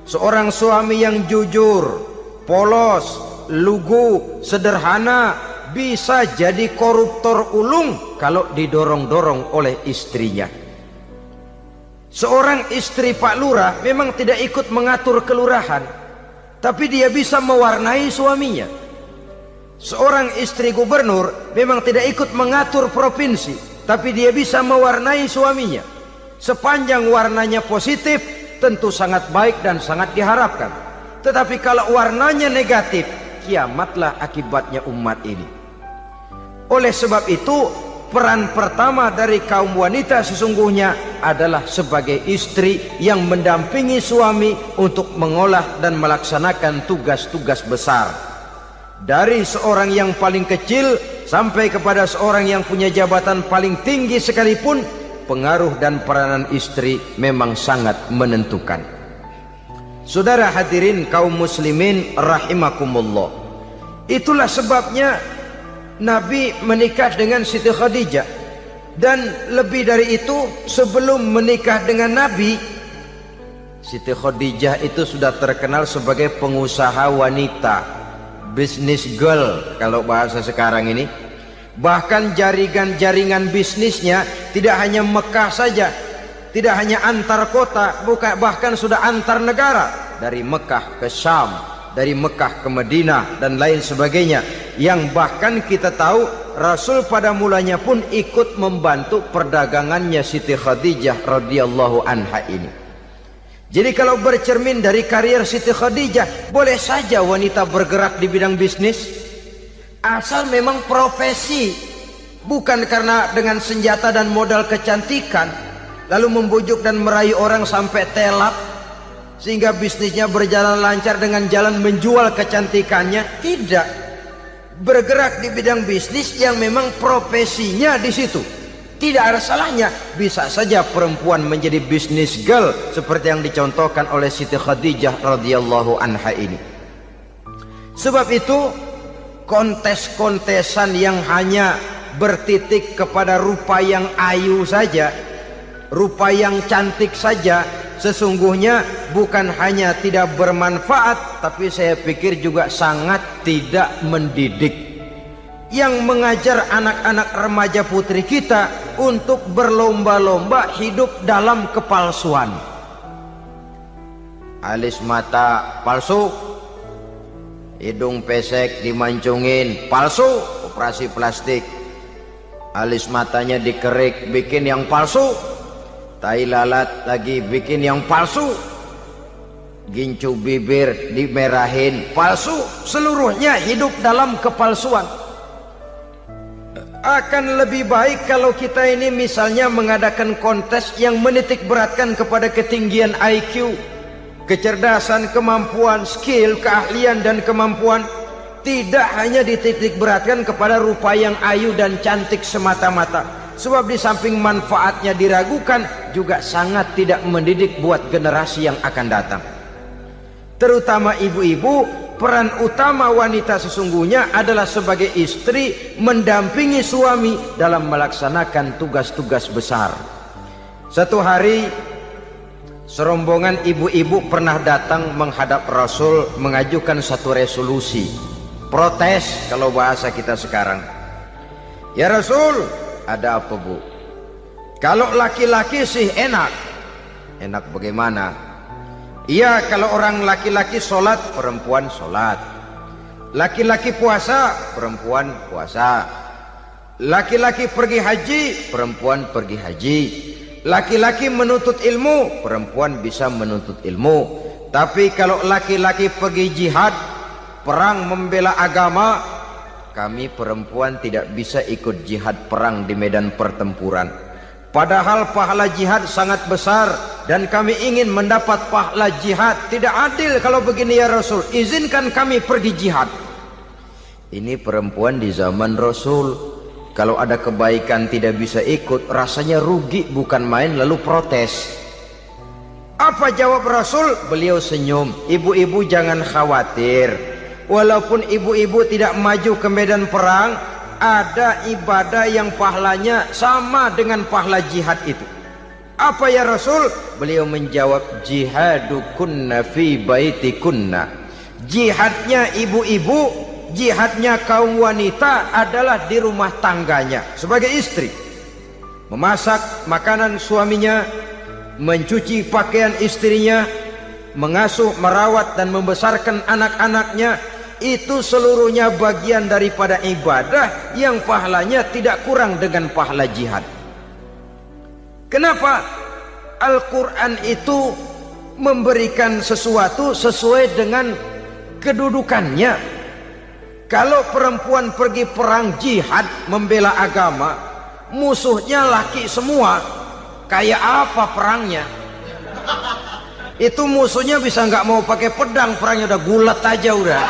Seorang suami yang jujur, polos, lugu, sederhana, bisa jadi koruptor ulung kalau didorong-dorong oleh istrinya. Seorang istri Pak Lurah memang tidak ikut mengatur kelurahan, tapi dia bisa mewarnai suaminya. Seorang istri gubernur memang tidak ikut mengatur provinsi, tapi dia bisa mewarnai suaminya. Sepanjang warnanya positif, tentu sangat baik dan sangat diharapkan. Tetapi kalau warnanya negatif, kiamatlah akibatnya umat ini. Oleh sebab itu, peran pertama dari kaum wanita sesungguhnya adalah sebagai istri yang mendampingi suami untuk mengolah dan melaksanakan tugas-tugas besar. Dari seorang yang paling kecil sampai kepada seorang yang punya jabatan paling tinggi sekalipun, pengaruh dan peranan istri memang sangat menentukan. Saudara hadirin kaum muslimin rahimakumullah, itulah sebabnya Nabi menikah dengan Siti Khadijah. Dan lebih dari itu, sebelum menikah dengan Nabi, Siti Khadijah itu sudah terkenal sebagai pengusaha wanita, business girl kalau bahasa sekarang ini. Bahkan jaringan-jaringan bisnisnya tidak hanya Mekah saja, tidak hanya antar kota, bahkan sudah antar negara, dari Mekah ke Syam, dari Mekah ke Madinah dan lain sebagainya, yang bahkan kita tahu Rasul pada mulanya pun ikut membantu perdagangannya Siti Khadijah radhiyallahu anha ini. Jadi kalau bercermin dari karier Siti Khadijah, boleh saja wanita bergerak di bidang bisnis, asal memang profesi, bukan karena dengan senjata dan modal kecantikan lalu membujuk dan merayu orang sampai telap sehingga bisnisnya berjalan lancar dengan jalan menjual kecantikannya. Tidak, bergerak di bidang bisnis yang memang profesinya di situ. Tidak ada salahnya. Bisa saja perempuan menjadi bisnis girl seperti yang dicontohkan oleh Siti Khadijah radhiyallahu anha ini. Sebab itu, kontes-kontesan yang hanya bertitik kepada rupa yang ayu saja, rupa yang cantik saja, sesungguhnya bukan hanya tidak bermanfaat, tapi saya pikir juga sangat tidak mendidik. Yang mengajar anak-anak remaja putri kita untuk berlomba-lomba hidup dalam kepalsuan. Alis mata palsu, hidung pesek dimancungin palsu, operasi plastik. Alis matanya dikerik, bikin yang palsu. Tai lalat lagi bikin yang palsu. Gincu bibir dimerahin, palsu. Seluruhnya hidup dalam kepalsuan. Akan lebih baik kalau kita ini misalnya mengadakan kontes yang menitik beratkan kepada ketinggian IQ, kecerdasan, kemampuan, skill, keahlian dan kemampuan. Tidak hanya dititik beratkan kepada rupa yang ayu dan cantik semata-mata. Sebab di samping manfaatnya diragukan, juga sangat tidak mendidik buat generasi yang akan datang. Terutama ibu-ibu, peran utama wanita sesungguhnya adalah sebagai istri mendampingi suami dalam melaksanakan tugas-tugas besar. Satu hari, serombongan ibu-ibu pernah datang menghadap Rasul mengajukan satu resolusi, protes kalau bahasa kita sekarang. Ya Rasul, ada apa bu? Kalau laki-laki sih enak. Enak bagaimana? Iya, kalau orang laki-laki sholat, perempuan sholat. Laki-laki puasa, perempuan puasa. Laki-laki pergi haji, perempuan pergi haji. Laki-laki menuntut ilmu, perempuan bisa menuntut ilmu. Tapi kalau laki-laki pergi jihad, perang membela agama, kami perempuan tidak bisa ikut jihad perang di medan pertempuran. Padahal pahala jihad sangat besar dan kami ingin mendapat pahala jihad. Tidak adil kalau begini ya Rasul, izinkan kami pergi jihad. Ini perempuan di zaman Rasul, kalau ada kebaikan tidak bisa ikut, rasanya rugi bukan main, lalu protes. Apa jawab Rasul? Beliau senyum. Ibu-ibu jangan khawatir, walaupun ibu-ibu tidak maju ke medan perang, ada ibadah yang pahalanya sama dengan pahala jihad itu. Apa ya Rasul? Beliau menjawab, jihadukunna fi baitikunna. Jihadnya ibu-ibu, jihadnya kaum wanita adalah di rumah tangganya sebagai istri. Memasak makanan suaminya, mencuci pakaian istrinya, mengasuh, merawat dan membesarkan anak-anaknya, itu seluruhnya bagian daripada ibadah yang pahalanya tidak kurang dengan pahala jihad. Kenapa? Al-Quran itu memberikan sesuatu sesuai dengan kedudukannya. Kalau perempuan pergi perang jihad membela agama, musuhnya laki semua, kayak apa perangnya? Itu musuhnya bisa nggak mau pakai pedang, perangnya udah gulat aja udah.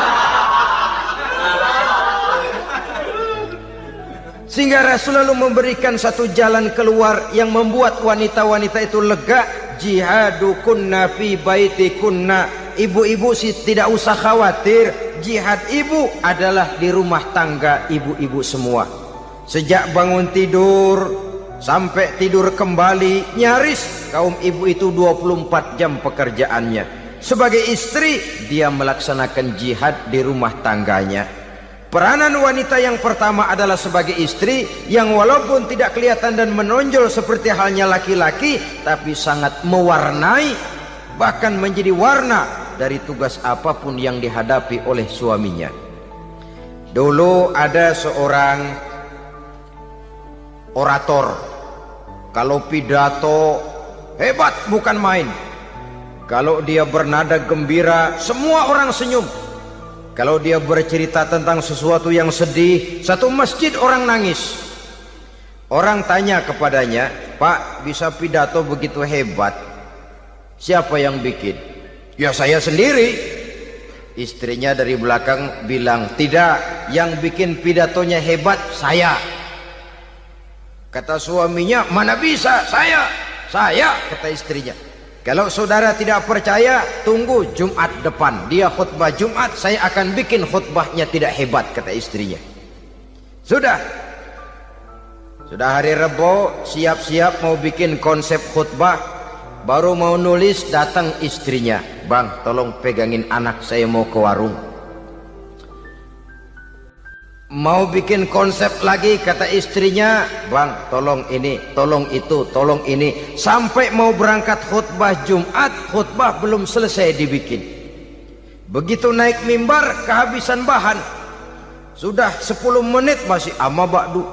Sehingga Rasul lalu memberikan satu jalan keluar yang membuat wanita-wanita itu lega. Jihadukunna fi baitikunna. Ibu-ibu sih tidak usah khawatir, jihad ibu adalah di rumah tangga ibu-ibu semua. Sejak bangun tidur sampai tidur kembali, nyaris kaum ibu itu 24 jam pekerjaannya. Sebagai istri, dia melaksanakan jihad di rumah tangganya. Peranan wanita yang pertama adalah sebagai istri, yang walaupun tidak kelihatan dan menonjol seperti halnya laki-laki, tapi sangat mewarnai, bahkan menjadi warna dari tugas apapun yang dihadapi oleh suaminya. Dulu ada seorang orator, kalau pidato hebat bukan main. Kalau dia bernada gembira, semua orang senyum. Kalau dia bercerita tentang sesuatu yang sedih, satu masjid orang nangis. Orang tanya kepadanya, Pak, bisa pidato begitu hebat, siapa yang bikin? Ya saya sendiri. Istrinya dari belakang bilang, tidak, yang bikin pidatonya hebat saya. Kata suaminya, mana bisa, saya, kata istrinya. Kalau saudara tidak percaya, tunggu Jumat depan, dia khutbah Jumat, saya akan bikin khutbahnya tidak hebat, kata istrinya. Sudah hari Rebo, siap-siap mau bikin konsep khutbah, baru mau nulis, datang istrinya, Bang, tolong pegangin anak, saya mau ke warung. Mau bikin konsep lagi, kata istrinya, Bang, tolong ini, tolong itu, tolong ini. Sampai mau berangkat khutbah Jumat, khutbah belum selesai dibikin. Begitu naik mimbar, kehabisan bahan. Sudah 10 menit masih ama ba'du.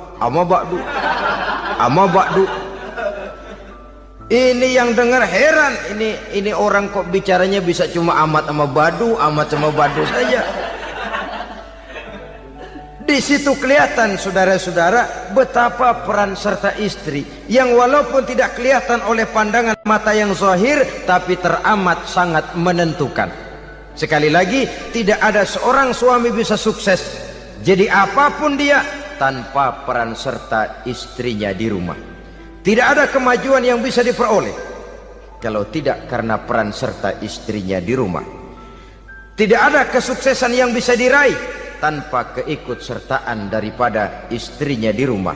Ini yang dengar heran, ini orang kok bicaranya bisa cuma amat sama badu saja. Di situ kelihatan saudara-saudara betapa peran serta istri yang walaupun tidak kelihatan oleh pandangan mata yang zahir, tapi teramat sangat menentukan. Sekali lagi, tidak ada seorang suami bisa sukses jadi apapun dia tanpa peran serta istrinya di rumah. Tidak ada kemajuan yang bisa diperoleh kalau tidak karena peran serta istrinya di rumah. Tidak ada kesuksesan yang bisa diraih tanpa keikutsertaan daripada istrinya di rumah.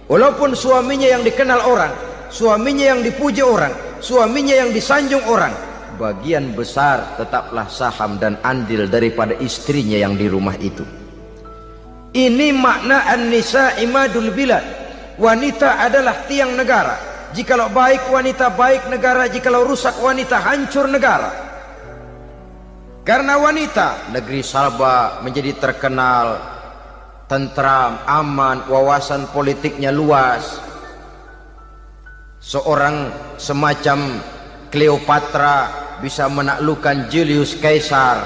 Walaupun suaminya yang dikenal orang, suaminya yang dipuji orang, suaminya yang disanjung orang, bagian besar tetaplah saham dan andil daripada istrinya yang di rumah itu. Ini makna an-nisa imadul bilad. Wanita adalah tiang negara. Jikalau baik wanita, baik negara. Jikalau rusak wanita, hancur negara. Karena wanita, negeri Salba menjadi terkenal, tentram, aman, wawasan politiknya luas. Seorang semacam Cleopatra bisa menaklukkan Julius Caesar.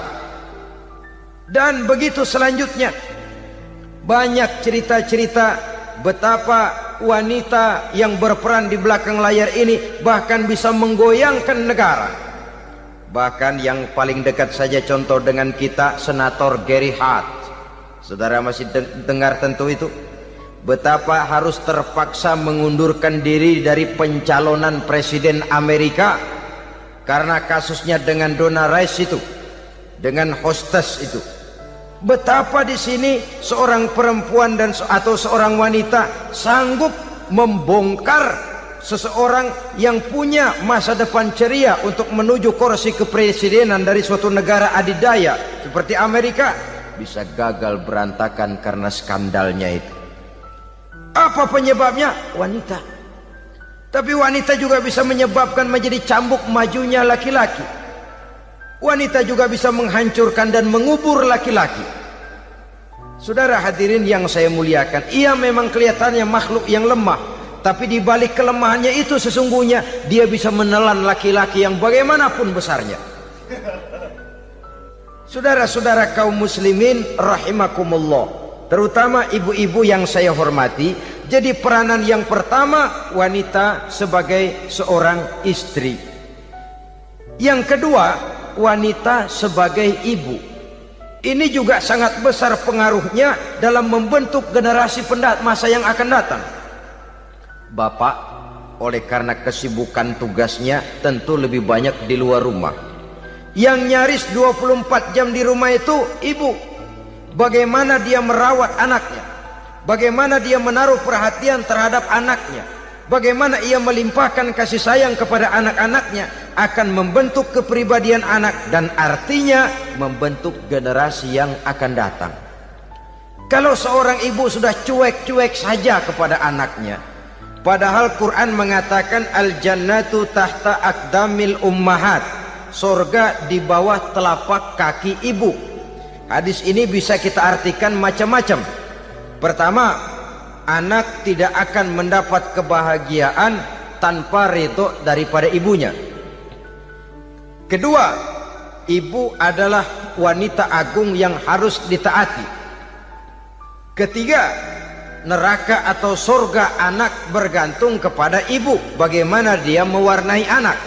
Dan begitu selanjutnya. Banyak cerita-cerita betapa wanita yang berperan di belakang layar ini bahkan bisa menggoyangkan negara. Bahkan yang paling dekat saja contoh dengan kita, Senator Gary Hart. Saudara masih dengar tentu itu, betapa harus terpaksa mengundurkan diri dari pencalonan presiden Amerika karena kasusnya dengan Donna Rice itu, dengan hostess itu. Betapa di sini seorang perempuan atau seorang wanita sanggup membongkar seseorang yang punya masa depan ceria untuk menuju kursi kepresidenan dari suatu negara adidaya seperti Amerika, bisa gagal berantakan karena skandalnya itu. Apa penyebabnya? Wanita. Tapi wanita juga bisa menyebabkan menjadi cambuk majunya laki-laki. Wanita juga bisa menghancurkan dan mengubur laki-laki. Saudara hadirin yang saya muliakan, ia memang kelihatannya makhluk yang lemah, tapi di balik kelemahannya itu sesungguhnya dia bisa menelan laki-laki yang bagaimanapun besarnya. Saudara-saudara kaum muslimin rahimakumullah, terutama ibu-ibu yang saya hormati, jadi peranan yang pertama wanita sebagai seorang istri. Yang kedua, wanita sebagai ibu. Ini juga sangat besar pengaruhnya dalam membentuk generasi masa yang akan datang. Bapak, oleh karena kesibukan tugasnya tentu lebih banyak di luar rumah. Yang nyaris 24 jam di rumah itu ibu. Bagaimana dia merawat anaknya, bagaimana dia menaruh perhatian terhadap anaknya, bagaimana ia melimpahkan kasih sayang kepada anak-anaknya, akan membentuk kepribadian anak dan artinya membentuk generasi yang akan datang. Kalau seorang ibu sudah cuek-cuek saja kepada anaknya, padahal Quran mengatakan al-jannatu tahta aqdamil ummahat, surga di bawah telapak kaki ibu. Hadis ini bisa kita artikan macam-macam. Pertama, anak tidak akan mendapat kebahagiaan tanpa ridho daripada ibunya. Kedua, ibu adalah wanita agung yang harus ditaati. Ketiga, neraka atau surga anak bergantung kepada ibu, bagaimana dia mewarnai anak.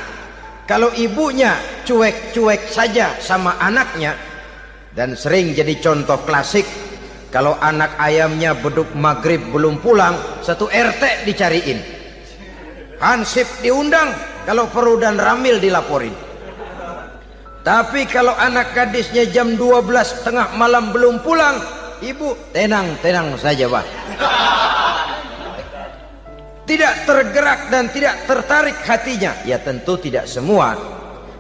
Kalau ibunya cuek-cuek saja sama anaknya, dan sering jadi contoh klasik, kalau anak ayamnya beduk maghrib belum pulang, satu RT dicariin, hansip diundang, kalau perlu dan ramil dilaporin. Tapi kalau anak gadisnya jam 12 tengah malam belum pulang, ibu tenang-tenang saja, Pak. Tidak tergerak dan tidak tertarik hatinya. Ya tentu tidak semua.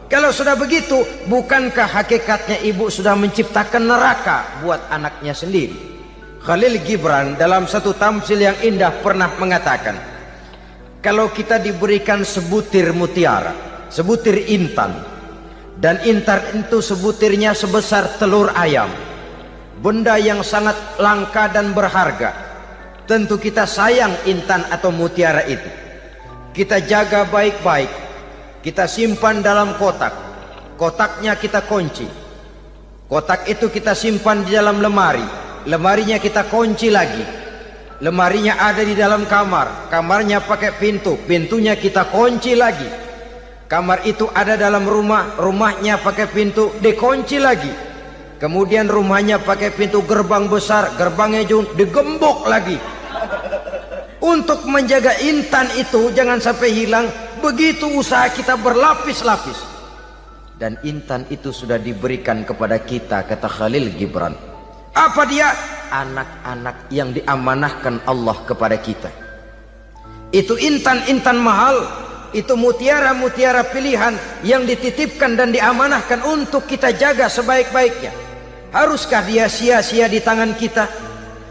Kalau sudah begitu, bukankah hakikatnya ibu sudah menciptakan neraka buat anaknya sendiri? Khalil Gibran dalam satu tamsil yang indah pernah mengatakan, kalau kita diberikan sebutir mutiara, sebutir intan, dan intan itu sebutirnya sebesar telur ayam, benda yang sangat langka dan berharga, tentu kita sayang intan atau mutiara itu. Kita jaga baik-baik, kita simpan dalam kotak, kotaknya kita kunci, kotak itu kita simpan di dalam lemari, lemarinya kita kunci lagi, lemarinya ada di dalam kamar, kamarnya pakai pintu, pintunya kita kunci lagi, kamar itu ada dalam rumah, rumahnya pakai pintu, dikunci lagi, kemudian rumahnya pakai pintu gerbang besar, gerbangnya juga digembok lagi. Untuk menjaga intan itu jangan sampai hilang, begitu usaha kita berlapis-lapis. Dan intan itu sudah diberikan kepada kita, kata Khalil Gibran. Apa dia? Anak-anak yang diamanahkan Allah kepada kita. Itu intan-intan mahal, itu mutiara-mutiara pilihan yang dititipkan dan diamanahkan untuk kita jaga sebaik-baiknya. Haruskah dia sia-sia di tangan kita?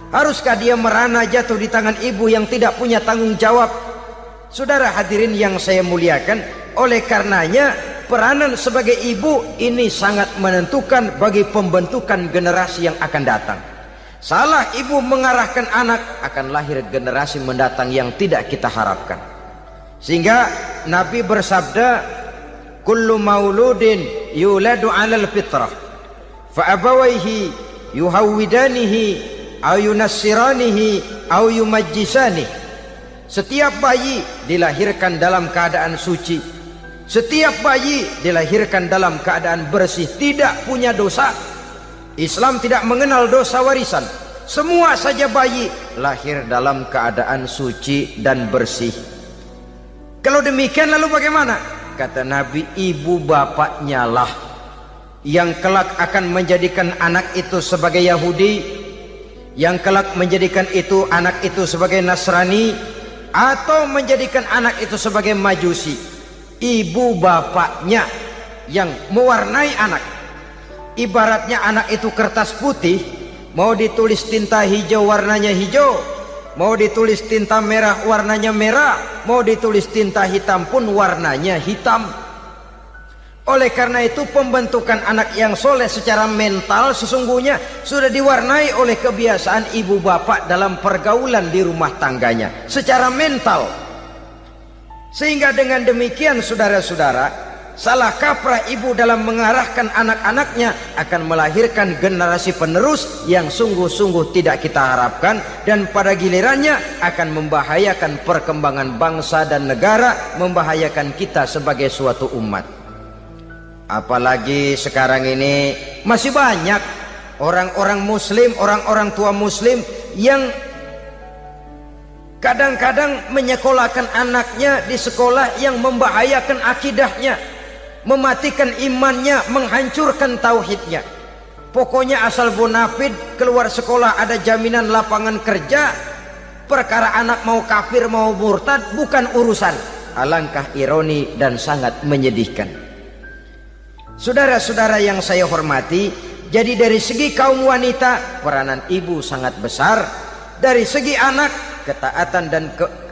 Haruskah dia merana jatuh di tangan ibu yang tidak punya tanggung jawab? Saudara hadirin yang saya muliakan, oleh karenanya peranan sebagai ibu ini sangat menentukan bagi pembentukan generasi yang akan datang. Salah ibu mengarahkan anak, akan lahir generasi mendatang yang tidak kita harapkan. Sehingga Nabi bersabda, kullu mauludin yuladu 'alal fitrah fa abawaihi yuhawwidanihi aw yunassiranihi aw yumajjisanihi. Setiap bayi dilahirkan dalam keadaan suci. Setiap bayi dilahirkan dalam keadaan bersih, tidak punya dosa. Islam tidak mengenal dosa warisan. Semua saja bayi lahir dalam keadaan suci dan bersih. Kalau demikian lalu bagaimana? Kata Nabi, ibu bapaknya lah yang kelak akan menjadikan anak itu sebagai Yahudi, yang kelak menjadikan itu anak itu sebagai Nasrani, atau menjadikan anak itu sebagai Majusi. Ibu bapaknya yang mewarnai anak. Ibaratnya anak itu kertas putih, mau ditulis tinta hijau warnanya hijau, mau ditulis tinta merah warnanya merah, mau ditulis tinta hitam pun warnanya hitam. Oleh karena itu pembentukan anak yang soleh secara mental sesungguhnya sudah diwarnai oleh kebiasaan ibu bapak dalam pergaulan di rumah tangganya secara mental. Sehingga dengan demikian saudara-saudara, salah kaprah ibu dalam mengarahkan anak-anaknya akan melahirkan generasi penerus yang sungguh-sungguh tidak kita harapkan, dan pada gilirannya akan membahayakan perkembangan bangsa dan negara, membahayakan kita sebagai suatu umat. Apalagi sekarang ini masih banyak orang-orang muslim, orang-orang tua muslim yang kadang-kadang menyekolahkan anaknya di sekolah yang membahayakan akidahnya, mematikan imannya, menghancurkan tauhidnya. Pokoknya asal bonafid keluar sekolah ada jaminan lapangan kerja, perkara anak mau kafir mau murtad bukan urusan. Alangkah ironi dan sangat menyedihkan. Saudara-saudara yang saya hormati, jadi dari segi kaum wanita peranan ibu sangat besar. Dari segi anak,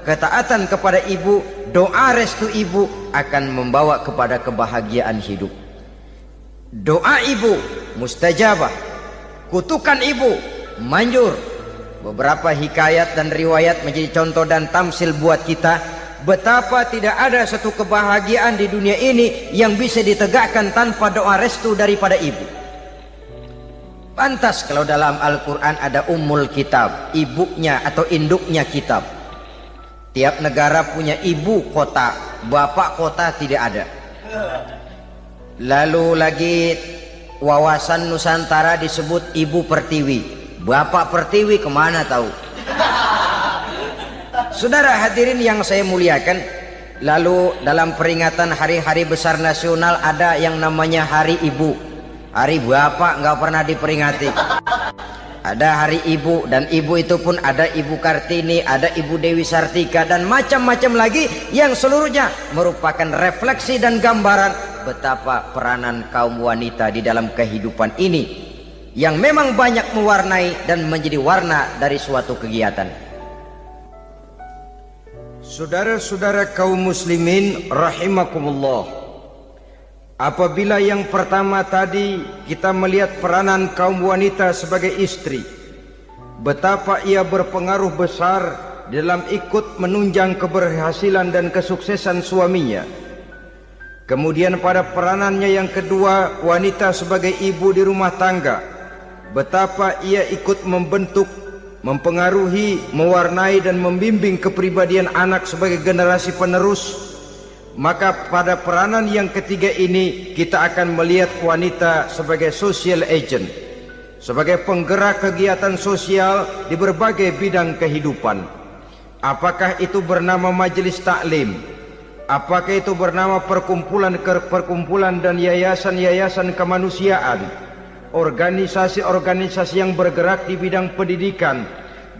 ketaatan kepada ibu, doa restu ibu akan membawa kepada kebahagiaan hidup. Doa ibu mustajabah, kutukan ibu manjur. Beberapa hikayat dan riwayat menjadi contoh dan tamsil buat kita betapa tidak ada satu kebahagiaan di dunia ini yang bisa ditegakkan tanpa doa restu daripada ibu. Pantas kalau dalam Al-Quran ada ummul kitab, ibunya atau induknya kitab. Tiap negara punya ibu kota, bapak kota tidak ada. Lalu lagi wawasan Nusantara disebut ibu pertiwi, bapak pertiwi kemana tahu. Saudara hadirin yang saya muliakan, lalu dalam peringatan hari-hari besar nasional ada yang namanya Hari Ibu. Hari bapak nggak pernah diperingati. Ada Hari Ibu, dan ibu itu pun ada Ibu Kartini, ada Ibu Dewi Sartika, dan macam-macam lagi yang seluruhnya merupakan refleksi dan gambaran betapa peranan kaum wanita di dalam kehidupan ini yang memang banyak mewarnai dan menjadi warna dari suatu kegiatan. Saudara-saudara kaum muslimin rahimakumullah, apabila yang pertama tadi kita melihat peranan kaum wanita sebagai istri, betapa ia berpengaruh besar dalam ikut menunjang keberhasilan dan kesuksesan suaminya. Kemudian pada peranannya yang kedua, wanita sebagai ibu di rumah tangga, betapa ia ikut membentuk, mempengaruhi, mewarnai dan membimbing kepribadian anak sebagai generasi penerus. Maka pada peranan yang ketiga ini kita akan melihat wanita sebagai social agent, sebagai penggerak kegiatan sosial di berbagai bidang kehidupan. Apakah itu bernama majelis taklim, apakah itu bernama perkumpulan dan yayasan-yayasan kemanusiaan, organisasi-organisasi yang bergerak di bidang pendidikan,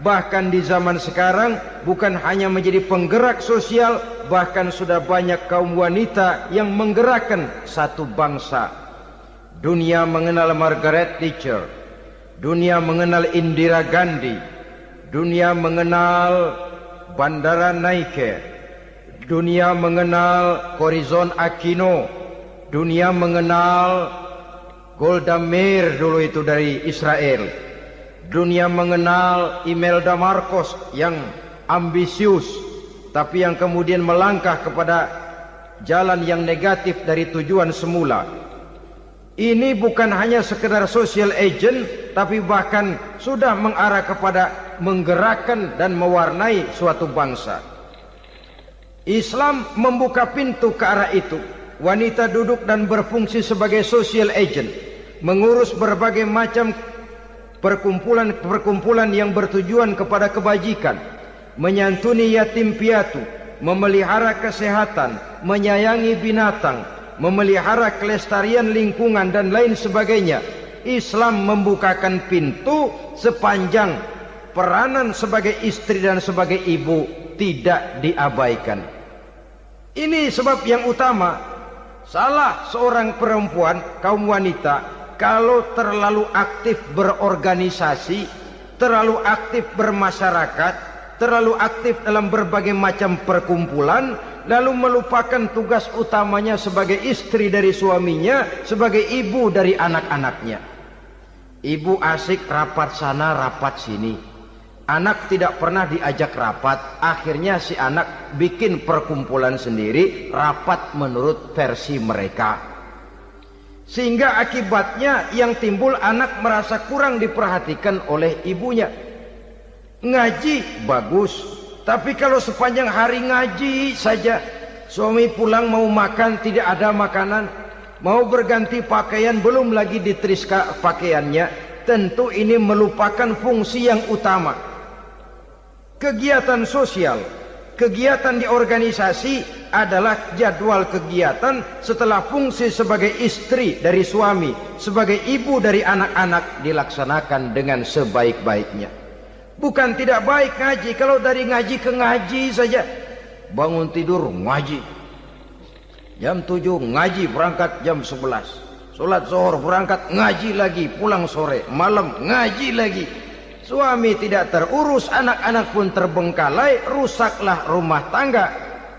bahkan di zaman sekarang bukan hanya menjadi penggerak sosial, bahkan sudah banyak kaum wanita yang menggerakkan satu bangsa. Dunia mengenal Margaret Thatcher, dunia mengenal Indira Gandhi, dunia mengenal Bandara Naike, dunia mengenal Corazon Aquino, dunia mengenal Golda Meir dulu itu dari Israel. Dunia mengenal Imelda Marcos yang ambisius, tapi yang kemudian melangkah kepada jalan yang negatif dari tujuan semula. Ini bukan hanya sekedar social agent, tapi bahkan sudah mengarah kepada menggerakkan dan mewarnai suatu bangsa. Islam membuka pintu ke arah itu. Wanita duduk dan berfungsi sebagai social agent, mengurus berbagai macam perkumpulan-perkumpulan yang bertujuan kepada kebajikan, menyantuni yatim piatu, memelihara kesehatan, menyayangi binatang, memelihara kelestarian lingkungan dan lain sebagainya. Islam membukakan pintu sepanjang peranan sebagai istri dan sebagai ibu tidak diabaikan. Ini sebab yang utama. Salah seorang perempuan, kaum wanita, kalau terlalu aktif berorganisasi, terlalu aktif bermasyarakat, terlalu aktif dalam berbagai macam perkumpulan, lalu melupakan tugas utamanya sebagai istri dari suaminya, sebagai ibu dari anak-anaknya. Ibu asik rapat sana rapat sini, anak tidak pernah diajak rapat. Akhirnya si anak bikin perkumpulan sendiri, rapat menurut versi mereka, sehingga akibatnya yang timbul anak merasa kurang diperhatikan oleh ibunya. Ngaji bagus, tapi kalau sepanjang hari ngaji saja, suami pulang mau makan tidak ada makanan, mau berganti pakaian belum lagi diteriska pakaiannya, tentu ini melupakan fungsi yang utama. Kegiatan sosial, kegiatan di organisasi adalah jadwal kegiatan setelah fungsi sebagai istri dari suami, sebagai ibu dari anak-anak dilaksanakan dengan sebaik-baiknya. Bukan tidak baik ngaji, kalau dari ngaji ke ngaji saja. Bangun tidur ngaji, jam 7 ngaji, berangkat jam 11, sholat zuhur berangkat ngaji lagi, pulang sore, malam ngaji lagi. Suami tidak terurus, anak-anak pun terbengkalai, rusaklah rumah tangga.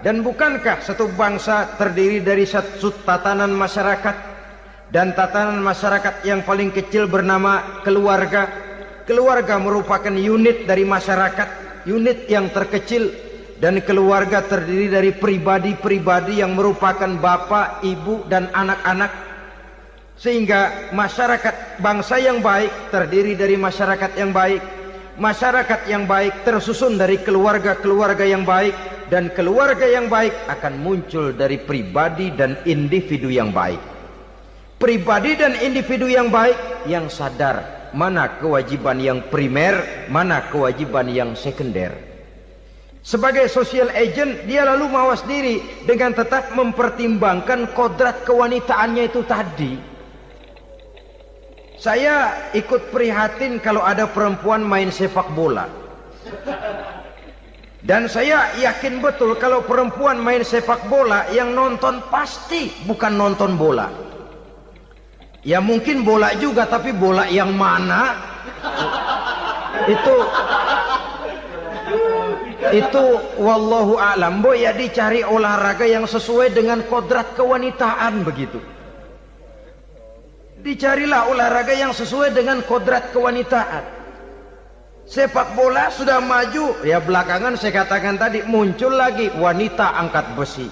Dan bukankah satu bangsa terdiri dari satu tatanan masyarakat, dan tatanan masyarakat yang paling kecil bernama keluarga. Keluarga merupakan unit dari masyarakat, unit yang terkecil, dan keluarga terdiri dari pribadi-pribadi yang merupakan bapak, ibu, dan anak-anak. Sehingga masyarakat bangsa yang baik terdiri dari masyarakat yang baik, masyarakat yang baik tersusun dari keluarga-keluarga yang baik, dan keluarga yang baik akan muncul dari pribadi dan individu yang baik. Pribadi dan individu yang baik yang sadar mana kewajiban yang primer, mana kewajiban yang sekunder. Sebagai social agent, dia lalu mawas diri dengan tetap mempertimbangkan kodrat kewanitaannya itu tadi. Saya ikut prihatin kalau ada perempuan main sepak bola. Dan saya yakin betul kalau perempuan main sepak bola, yang nonton pasti bukan nonton bola. Ya mungkin bola juga, tapi bola yang mana? Itu wallahu a'lam. Boy, ya dicari olahraga yang sesuai dengan kodrat kewanitaan begitu. Dicarilah olahraga yang sesuai dengan kodrat kewanitaan. Sepak bola sudah maju, ya belakangan saya katakan tadi muncul lagi wanita angkat besi.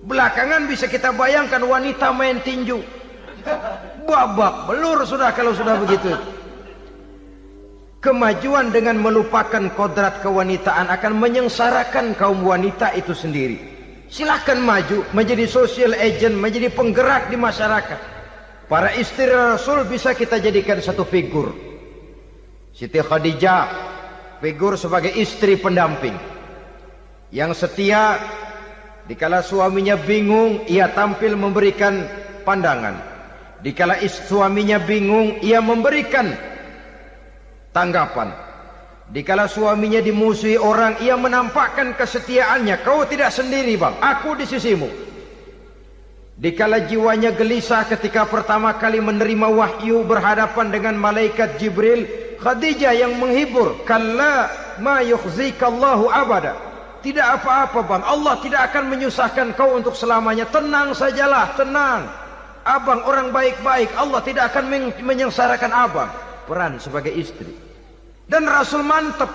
Belakangan bisa kita bayangkan wanita main tinju. Babak belur sudah kalau sudah begitu. Kemajuan dengan melupakan kodrat kewanitaan akan menyengsarakan kaum wanita itu sendiri. Silahkan maju menjadi social agent, menjadi penggerak di masyarakat. Para istri Rasul bisa kita jadikan satu figur. Siti Khadijah, figur sebagai istri pendamping yang setia. Dikala suaminya bingung, ia tampil memberikan pandangan. Dikala suaminya bingung, ia memberikan tanggapan. Dikala suaminya dimusuhi orang, ia menampakkan kesetiaannya. Kau tidak sendiri bang, aku di sisimu. Dikala jiwanya gelisah ketika pertama kali menerima wahyu berhadapan dengan malaikat Jibril, Khadijah yang menghibur. Kalla ma yukhzikallahu abada. Tidak apa-apa bang, Allah tidak akan menyusahkan kau untuk selamanya. Tenang sajalah, tenang. Abang orang baik-baik, Allah tidak akan menyengsarakan abang. Peran sebagai istri. Dan Rasul mantap,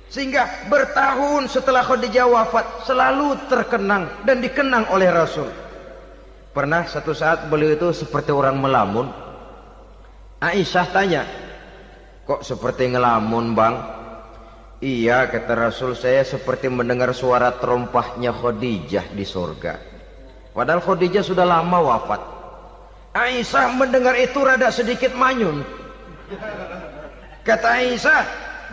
sehingga bertahun setelah Khadijah wafat selalu terkenang dan dikenang oleh Rasul. Pernah satu saat beliau itu seperti orang melamun. Aisyah tanya, kok seperti ngelamun bang? Iya, kata Rasul, saya seperti mendengar suara terompahnya Khadijah di surga. Padahal Khadijah sudah lama wafat. Aisyah mendengar itu rada sedikit manyun. Kata Aisyah,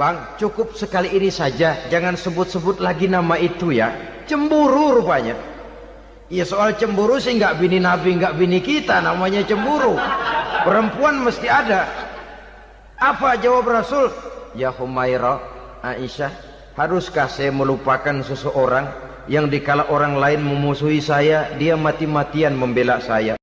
bang, cukup sekali ini saja, jangan sebut-sebut lagi nama itu ya. Cemburu rupanya. Ya soal cemburu sih nggak bini Nabi, nggak bini kita, namanya cemburu. Perempuan mesti ada. Apa jawab Rasul? Ya Humairah, Aisyah, haruskah saya melupakan seseorang yang dikala orang lain memusuhi saya, dia mati-matian membela saya?